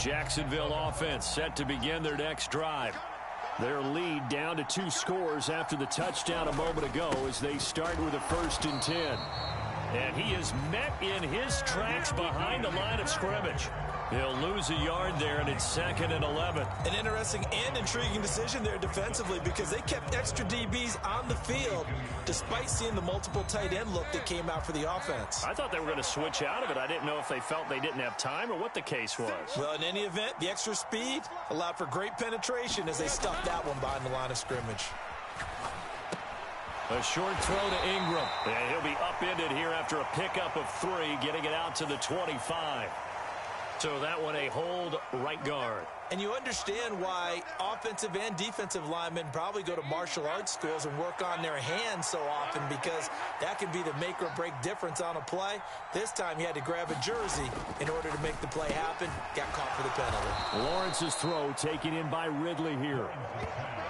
E: Jacksonville offense set to begin their next drive. Their lead down to 2 scores after the touchdown a moment ago as they start with a 1st and 10. And he is met in his tracks behind the line of scrimmage. He'll lose a yard there, and it's 2nd and 11.
G: An interesting and intriguing decision there defensively because they kept extra DBs on the field despite seeing the multiple tight end look that came out for the offense.
F: I thought they were going to switch out of it. I didn't know if they felt they didn't have time or what the case was.
G: Well, in any event, the extra speed allowed for great penetration as they stuffed that one behind the line of scrimmage.
E: A short throw to Ingram. And he'll be upended here after a pickup of 3, getting it out to the 25.
F: So that one a hold right guard.
G: And you understand why offensive and defensive linemen probably go to martial arts schools and work on their hands so often, because that can be the make or break difference on a play. This time he had to grab a jersey in order to make the play happen. Got caught for the penalty.
E: Lawrence's throw taken in by Ridley here.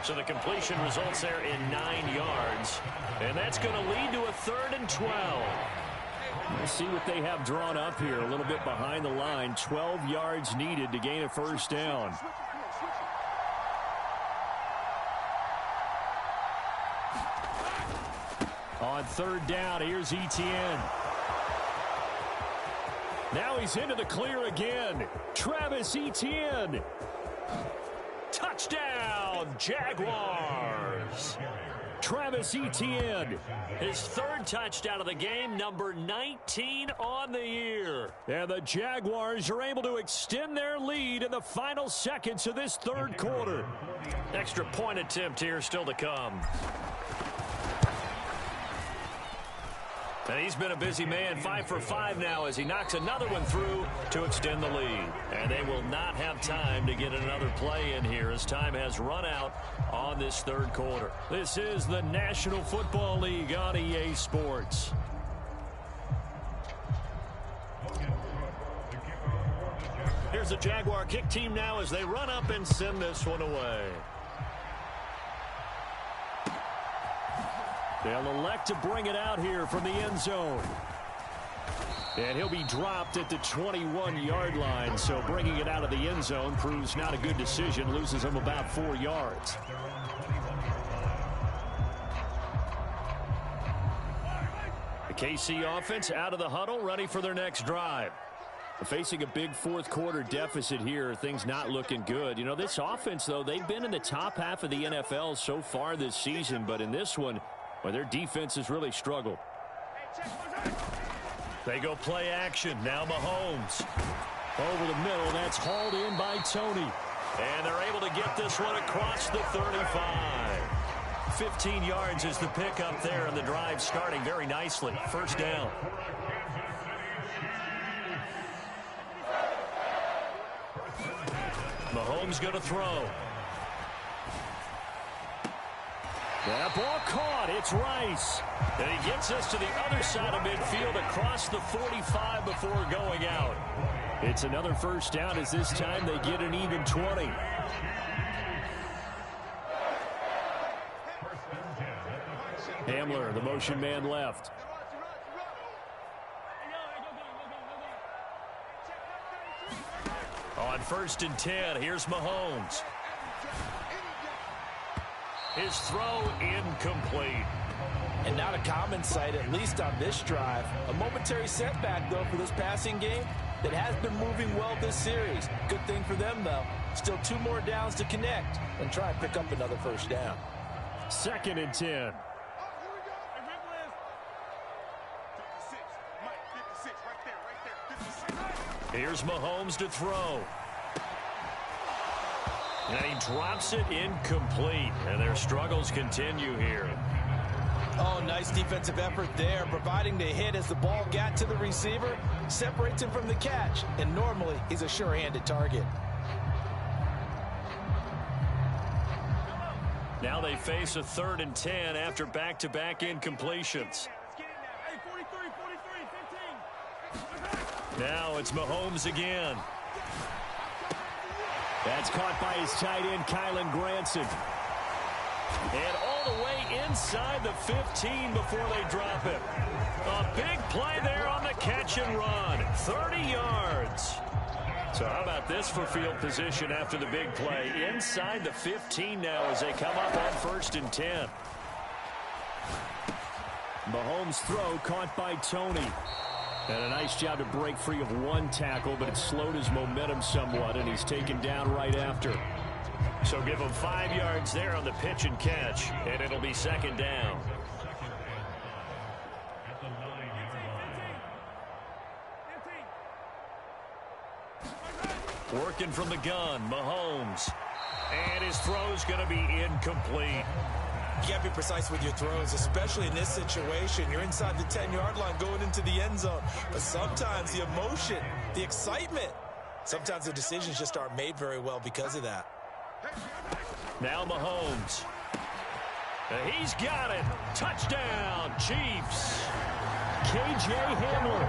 F: So the completion results there in 9 yards. And that's going to lead to a 3rd and 12.
E: Let's see what they have drawn up here. A little bit behind the line. 12 yards needed to gain a 1st down. On 3rd down, here's Etienne. Now he's into the clear again. Travis Etienne. Touchdown, Jaguars. Travis Etienne,
F: his 3rd touchdown of the game, number 19 on the year.
E: And the Jaguars are able to extend their lead in the final seconds of this 3rd quarter.
F: Extra point attempt here still to come. And he's been a busy man, 5 for 5 now as he knocks another one through to extend the lead. And they will not have time to get another play in here as time has run out on this 3rd quarter.
E: This is the National Football League on EA Sports.
F: Here's the Jaguar kick team now as they run up and send this one away.
E: They'll elect to bring it out here from the end zone. And he'll be dropped at the 21-yard line, so bringing it out of the end zone proves not a good decision, loses him about 4 yards. The KC offense out of the huddle, ready for their next drive. Facing a big 4th quarter deficit here, things not looking good. You know, this offense, though, they've been in the top half of the NFL so far this season, but in this one, well, their defense has really struggled.
F: They go play action. Now Mahomes.
E: Over the middle, that's hauled in by Tony.
F: And they're able to get this one across the 35. 15 yards is the pickup there, and the drive starting very nicely. 1st down. Mahomes going to throw.
E: That ball caught. It's Rice.
F: And he gets us to the other side of midfield across the 45 before going out.
E: It's another 1st down as this time they get an even 20. Hamler, the motion man left.
F: On 1st and 10, here's Mahomes. His throw incomplete.
G: And not a common sight, at least on this drive. A momentary setback, though, for this passing game that has been moving well this series. Good thing for them, though. Still 2 more downs to connect and try and pick up another 1st down.
E: 2nd and 10.
F: Here's Mahomes to throw. And he drops it incomplete. And their struggles continue here.
G: Oh, nice defensive effort there, providing the hit as the ball got to the receiver, separates him from the catch, and normally he's a sure-handed target.
F: Now they face a 3rd and 10 after back-to-back incompletions. Now it's Mahomes again.
E: That's caught by his tight end, Kylen Granson.
F: And all the way inside the 15 before they drop it. A big play there on the catch and run. 30 yards. So how about this for field position after the big play? Inside the 15 now as they come up on 1st and 10.
E: Mahomes' throw caught by Tony. And a nice job to break free of one tackle, but it slowed his momentum somewhat, and he's taken down right after.
F: So give him 5 yards there on the pitch and catch, and it'll be 2nd down. Working from the gun, Mahomes. And his throw's going to be incomplete.
G: You got to be precise with your throws, especially in this situation. You're inside the 10-yard line going into the end zone. But sometimes the emotion, the excitement, sometimes the decisions just aren't made very well because of that.
F: Now Mahomes. He's got it. Touchdown, Chiefs.
E: K.J. Hamler,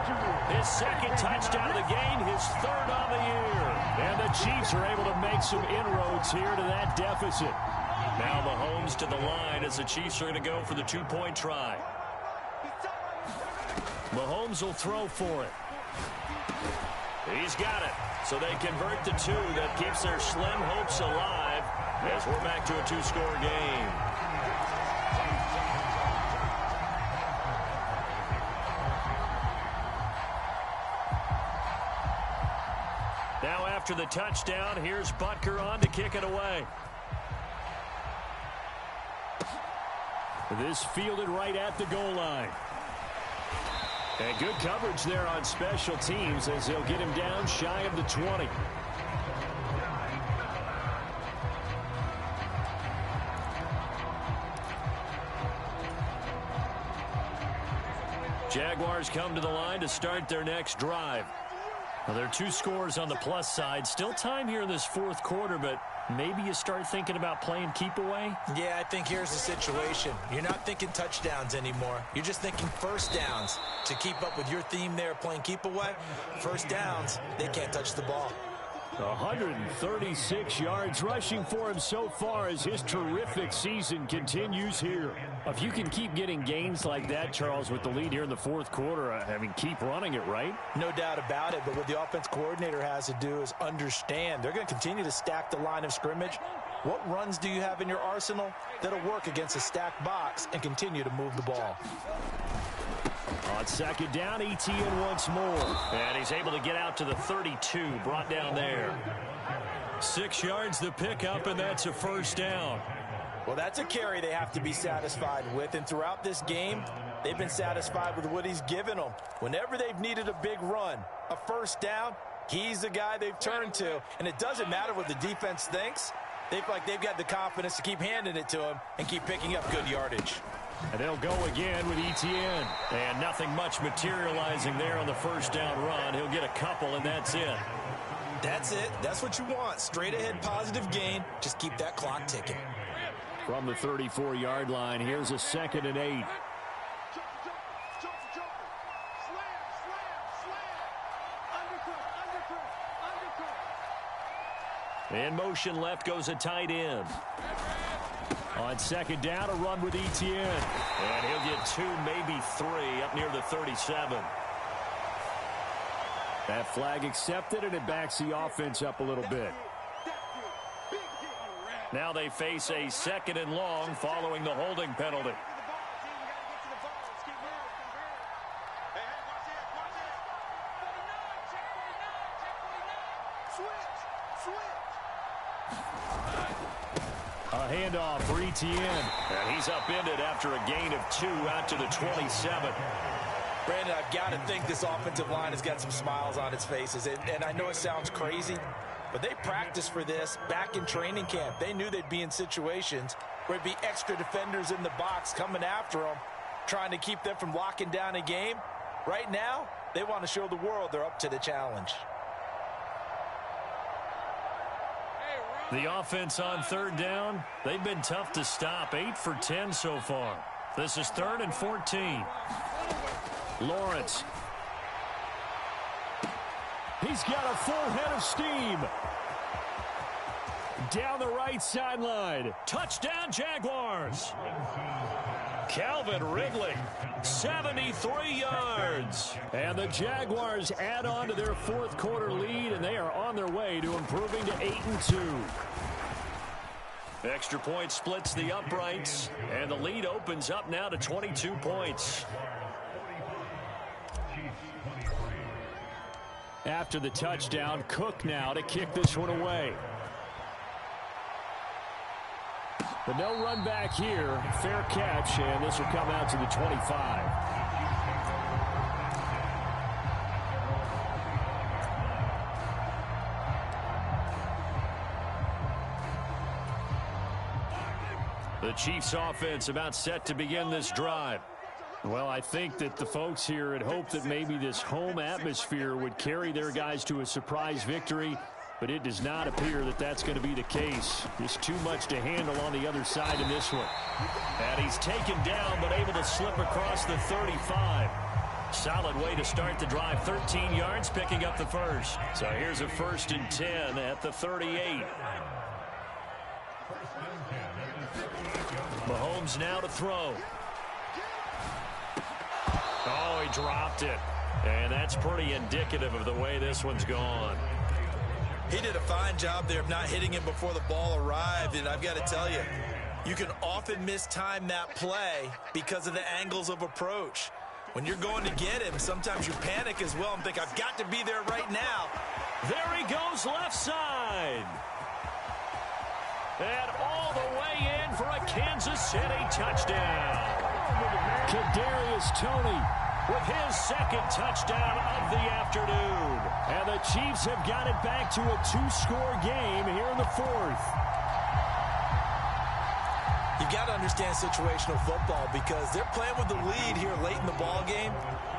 F: his 2nd touchdown of the game, his 3rd on the year.
E: And the Chiefs are able to make some inroads here to that deficit.
F: Now Mahomes to the line as the Chiefs are going to go for the 2-point try. Mahomes will throw for it. He's got it. So they convert the 2. That keeps their slim hopes alive as we're back to a 2-score game. Now after the touchdown, here's Butker on to kick it away.
E: This fielded right at the goal line. And good coverage there on special teams as they'll get him down shy of the 20.
F: Jaguars come to the line to start their next drive. Well, there are 2 scores on the plus side. Still time here in this 4th quarter, but maybe you start thinking about playing keep away?
G: Yeah, I think here's the situation. You're not thinking touchdowns anymore. You're just thinking 1st downs. To keep up with your theme there, playing keep away, 1st downs, they can't touch the ball.
E: 136 yards rushing for him so far as his terrific season continues here. If you can keep getting gains like that, Charles, with the lead here in the 4th quarter, I mean, keep running it, right?
G: No doubt about it, but what the offense coordinator has to do is understand. They're going to continue to stack the line of scrimmage. What runs do you have in your arsenal that'll work against a stacked box and continue to move the ball?
E: On 2nd down, Etienne once more.
F: And he's able to get out to the 32, brought down there. 6 yards the pickup, and that's a 1st down.
G: Well, that's a carry they have to be satisfied with, and throughout this game, they've been satisfied with what he's given them. Whenever they've needed a big run, a 1st down, he's the guy they've turned to. And it doesn't matter what the defense thinks. They feel like they've got the confidence to keep handing it to him and keep picking up good yardage.
E: And they'll go again with Etienne.
F: And nothing much materializing there on the 1st down run. He'll get a couple, and that's it.
G: That's it. That's what you want. Straight ahead positive gain. Just keep that clock ticking.
E: From the 34-yard line, here's a 2nd and 8.
F: In motion left goes a tight end.
E: On 2nd down, a run with Etienne.
F: And he'll get 2, maybe 3, up near the 37.
E: That flag accepted, and it backs the offense up a little bit.
F: Now they face a 2nd and long following the holding penalty.
E: A handoff for Etienne.
F: And he's upended after a gain of 2 out to the 27.
G: Brandon, I've got to think this offensive line has got some smiles on its faces. And I know it sounds crazy, but they practiced for this back in training camp. They knew they'd be in situations where it'd be extra defenders in the box coming after them, trying to keep them from locking down a game. Right now, they want to show the world they're up to the challenge.
F: The offense on 3rd down, they've been tough to stop. 8 for 10 so far. This is 3rd and 14.
E: Lawrence. He's got a full head of steam. Down the right sideline.
F: Touchdown, Jaguars.
E: Calvin Ridley, 73 yards. And the Jaguars add on to their fourth quarter lead, and they are on their way to improving to 8-2. Extra point splits the uprights, and the lead opens up now to 22 points. After the touchdown, Cook now to kick this one away. But no run back here. Fair catch, and this will come out to the 25. The Chiefs offense about set to begin this drive. Well, I think that the folks here had hoped that maybe this home atmosphere would carry their guys to a surprise victory, but it does not appear that that's going to be the case. Just too much to handle on the other side in this one. And he's taken down, but able to slip across the 35. Solid way to start the drive. 13 yards, picking up the first. So here's a 1st and 10 at the 38. Mahomes now to throw. Oh, he dropped it. And that's pretty indicative of the way this one's gone.
G: He did a fine job there of not hitting him before the ball arrived, and I've got to tell you, you can often mistime that play because of the angles of approach. When you're going to get him, sometimes you panic as well and think, I've got to be there right now.
E: There he goes, left side. And all the way in for a Kansas City touchdown. Kadarius Toney with his second touchdown of the afternoon. And the Chiefs have got it back to a 2-score game here in the fourth.
G: You got to understand situational football because they're playing with the lead here late in the ball game.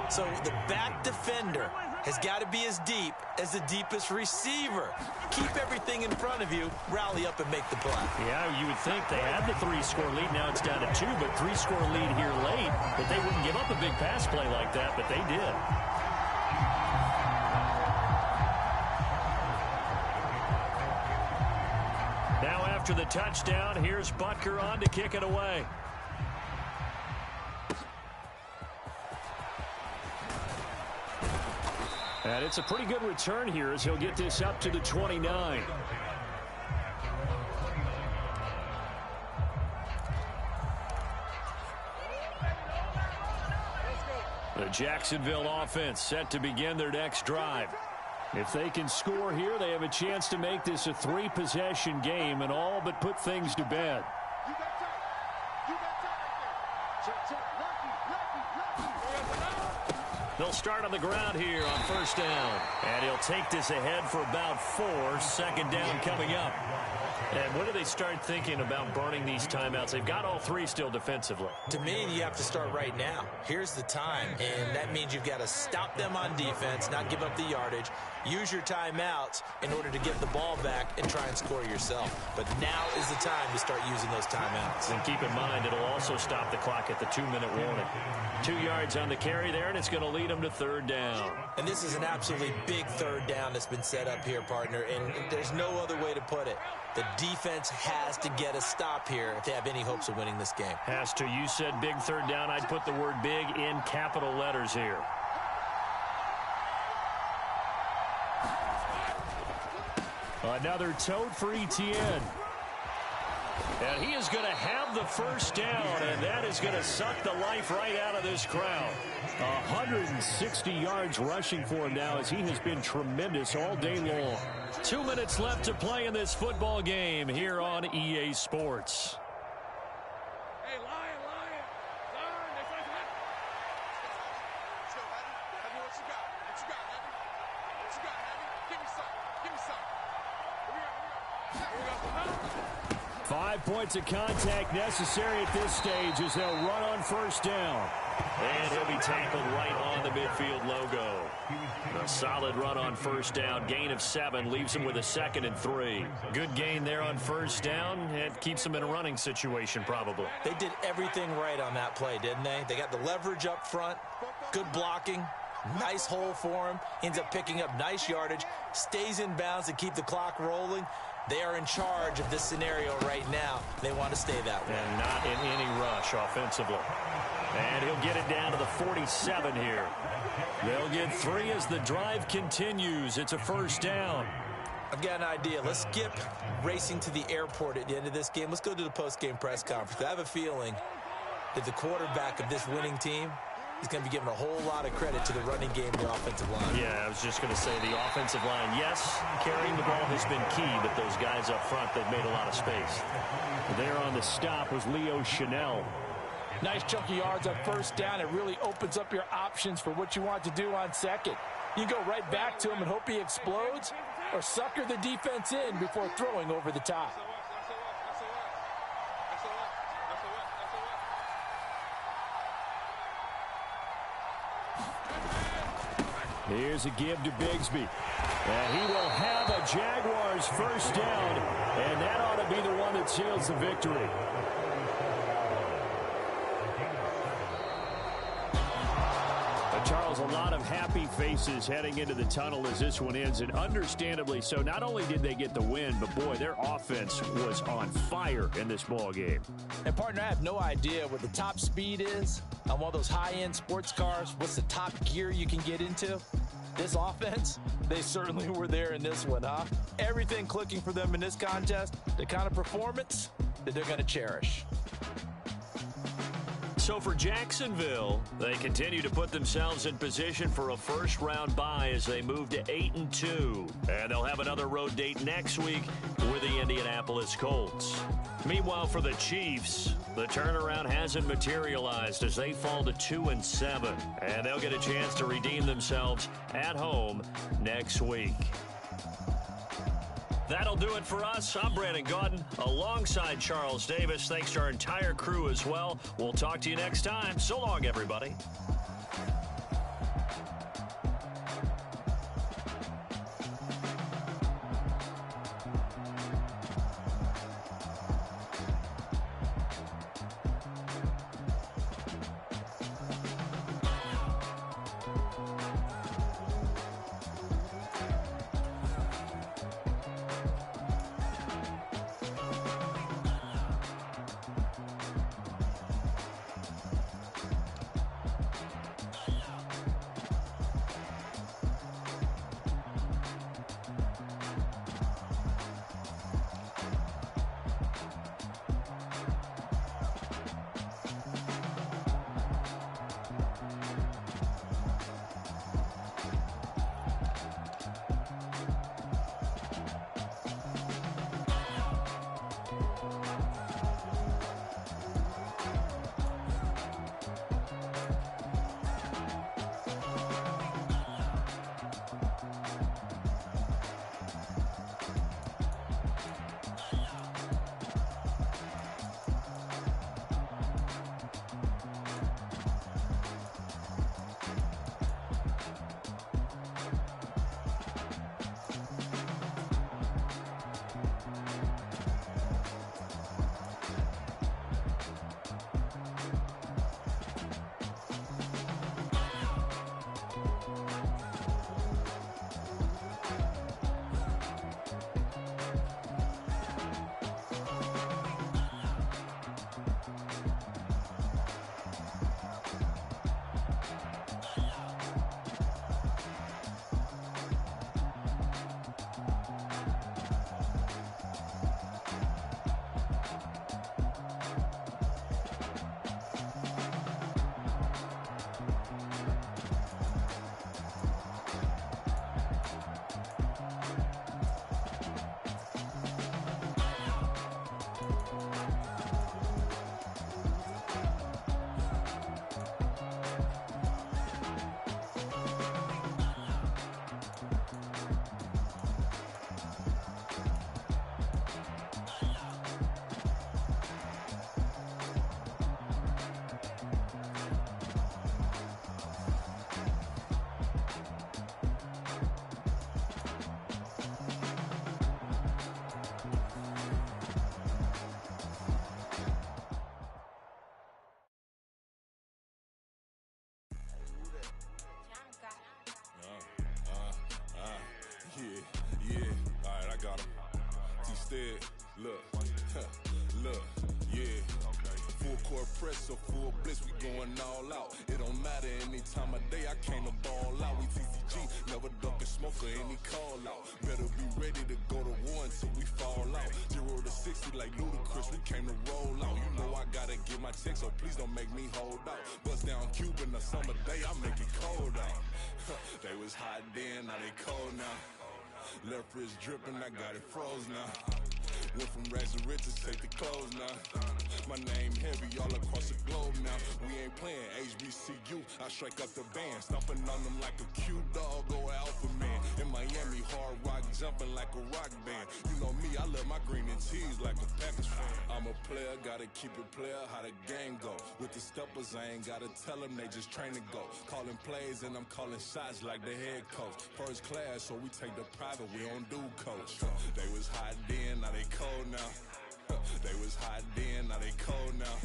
G: So the back defender has got to be as deep as the deepest receiver. Keep everything in front of you, rally up and make the play.
E: Yeah, you would think they had the 3-score lead. Now it's down to 2, but 3-score lead here late. But they wouldn't give up a big pass play like that, but they did. Now after the touchdown, here's Butker on to kick it away. And it's a pretty good return here as he'll get this up to the 29. The Jacksonville offense set to begin their next drive. If they can score here, they have a chance to make this a 3-possession game and all but put things to bed. They'll start on the ground here on 1st down. And he'll take this ahead for about 4. 2nd down coming up. And when do they start thinking about burning these timeouts? They've got all 3 still defensively.
G: To me, you have to start right now. Here's the time, and that means you've got to stop them on defense, not give up the yardage, use your timeouts in order to get the ball back and try and score yourself. But now is the time to start using those timeouts.
E: And keep in mind, it'll also stop the clock at the 2-minute warning. 2 yards on the carry there, and it's going to lead them to 3rd down.
G: And this is an absolutely big 3rd down that's been set up here, partner, and there's no other way to put it. The defense has to get a stop here if they have any hopes of winning this game.
E: Has to. You said big 3rd down. I'd put the word big in capital letters here. Another tote for Etienne. And he is going to have the 1st down, and that is going to suck the life right out of this crowd. 160 yards rushing for him now as he has been tremendous all day long. 2 minutes left to play in this football game here on EA Sports.
H: Hey, Lion. Turn. Let's go, Heavy. Heavy, what you got? What you got, Heavy? What you got, Heavy? Give me some. Here we go.
E: 5 points of contact necessary at this stage as they'll run on 1st down. And he'll be tackled right on the midfield logo. A solid run on 1st down. Gain of 7 leaves him with a 2nd and 3. Good gain there on 1st down. It keeps him in a running situation probably.
G: They did everything right on that play, didn't they? They got the leverage up front, good blocking, nice hole for him, ends up picking up nice yardage, stays in bounds to keep the clock rolling. They are in charge of this scenario right now. They want to stay that way.
F: And not in any rush offensively. And he'll get it down to the 47 here. They'll get 3 as the drive continues. It's a first down.
G: I've got an idea. Let's skip racing to the airport at the end of this game. Let's go to the post-game press conference. I have a feeling that the quarterback of this winning team is going to be given a whole lot of credit to the running game and the offensive line.
F: Yeah, I was just going to say the offensive line, yes, carrying the ball has been key, but those guys up front, they've made a lot of space.
E: There on the stop was Leo Chanel.
G: Nice chunky yards on first down. It really opens up your options for what you want to do on second. You go right back to him and hope he explodes, or sucker the defense in before throwing over the top.
E: Here's a give to Bigsby. And he will have a Jaguars first down, and that ought to be the one that seals the victory. Charles, a lot of happy faces heading into the tunnel as this one ends, and understandably so. Not only did they get the win, but boy, their offense was on fire in this ball game.
G: And partner, I have no idea what the top speed is on one of those high-end sports cars. What's the top gear you can get into? This offense, they certainly were there in this one, huh? Everything clicking for them in this contest, the kind of performance that they're going to cherish.
F: So for Jacksonville, they continue to put themselves in position for a first-round bye as they move to 8-2. And they'll have another road date next week with the Indianapolis Colts. Meanwhile, for the Chiefs, the turnaround hasn't materialized as they fall to 2-7. And they'll get a chance to redeem themselves at home next week. That'll do it for us. I'm Brandon Gaudin alongside Charles Davis. Thanks to our entire crew as well. We'll talk to you next time. So long, everybody.
A: head. Look, look, yeah. Full court press, so full blitz, we going all out. It don't matter any time of day, I came to ball out. We TCG, never duckin' smoke or any call out. Better be ready to go to war until we fall out. 0 to 60 like Ludacris, we came to roll out. You know I gotta get my check, so please don't make me hold out. Bust down Cuban a summer day, I make it cold out. They was hot then, now they cold now. Left wrist dripping, I got it froze now. Went from rags to riches, take the clothes now. My name heavy all across the globe now. We ain't playing HBCU, I strike up the band. Stomping on them like a cute dog or alpha man. In Miami, hard rock jumping like a rock band. You know me, I love my green and cheese like a Packers fan. I'm a player, gotta keep it player, how the game go. With the steppers, I ain't gotta tell them, they just train to go. Calling plays and I'm calling shots like the head coach. First class, so we take the private, we don't do coach. They was hot then, now they cold now. They was hot then, now they cold now.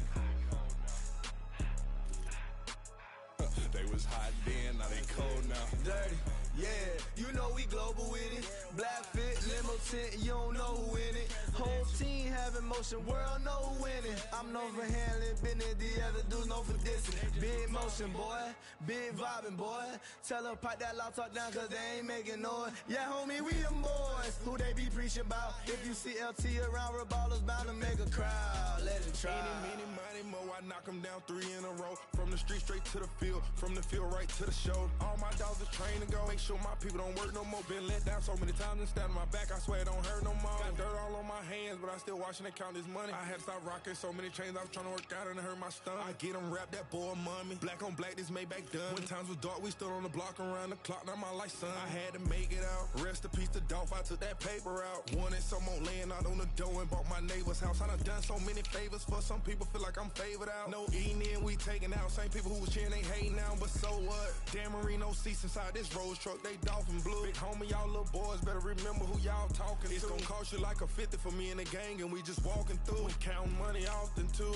A: They was hot then, now they cold now.
I: Dirty, yeah, you know we global with it. Black fit, limo tint, you don't know who in it. Whole team having motion, world know who winning. I'm known for handling business, the other dudes known for dissing. Big motion, boy, big vibing, boy. Tell them pipe that loud talk down, cause they ain't making noise. Yeah, homie, we them boys, who they be preaching about. If you see LT around, Reballo's bound to make a crowd. Let it try.
A: Any, money, mo, I knock them down 3 in a row. From the street straight to the field, from the field right to the show. All my dogs are trained to go. Make sure my people don't work no more. Been let down so many times and stand on my back, I swear it don't hurt no more. Got dirt all on my hands, but I still watching and count this money. I had to stop rocking so many chains, I was trying to work out and it hurt my stomach. I get them wrapped, that boy mommy. Black on black, this Maybach done. When times was dark, we stood on the block around the clock, now my life son. I had to make it out. Rest in peace to Dolph, I took that paper out. Wanted some more laying out on the dough and bought my neighbor's house. I done done so many favors for some people, feel like I'm favored out. No eating in, we taking out. Same people who was cheering, they hating now, but so what? Dan Marino seats inside this Rolls truck, they dolphin blue. Big homie, y'all little boys better remember who y'all talking to. It's gonna cost you like a 50 for me and the gang, and we just walking through. We counting money often too.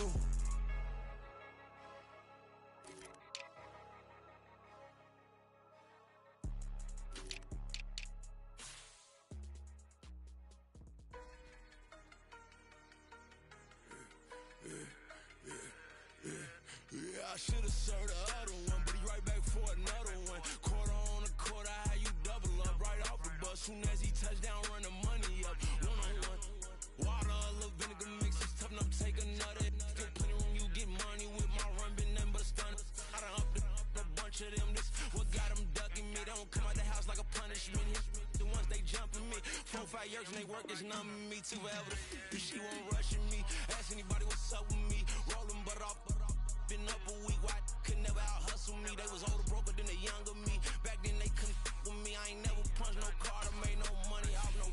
A: Yeah, I should've served the other one, but he right back for another one. Quarter on a quarter, how you double up right off the bus. Soon as he touched down, run the money up. One-on-one. Water, a little vinegar mix, it's tough enough to take another. Still plenty room, you get money with my run, been nothing but a stun. I done upped a bunch of them, this what got them ducking me. They don't come out the house like a punishment. The ones they jumping me. 4 or 5 years and they work is numbing me. Too forever, she won't rushing me. Ask anybody what's up with me. Rolling butt off. Been up a week, why could never out hustle me? They was older, broker than the younger me. Back then they couldn't with me. I ain't never punched no card or made no money off no.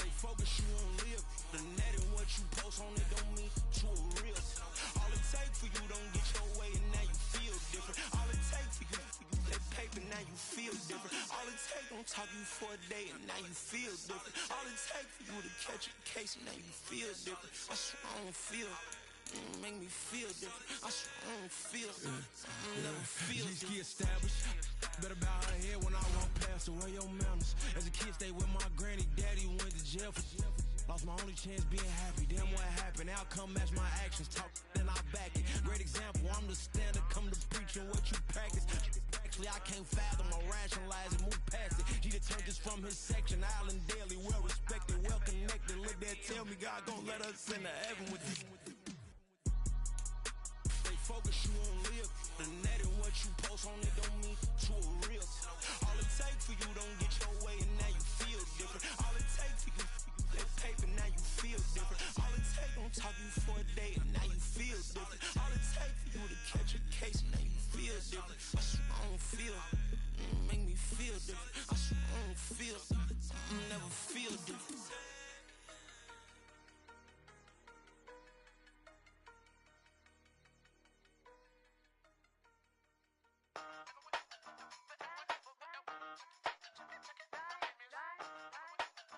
A: They focus, you on live. The net and what you post on it don't mean to a real. All it take for you don't get your way and now you feel different. All it take for you that paper, now you feel different. All it take don't talk you for a day and now you feel different. All it take for you to catch a case and now you feel different. I swear I don't feel. Make me feel different. I swear I don't feel. I never feel different. G-ski established. Better bow her head when I walk past the way your manners. As a kid, stayed with my granny. Daddy went to jail for. Lost my only chance being happy. Damn, what happened? Outcome match my actions. Talk, then I back it. Great example. I'm the standard. Come to preaching what you practice. Actually, I can't fathom or rationalize and move past it. He determined this from his section. Island Daily, well respected, well connected. Look there, tell me God gon' let us into heaven with this. Focus, you on live. The net and what you post on it don't mean to a real. All it take for you don't get your way and now you feel different. All it take for you that paper.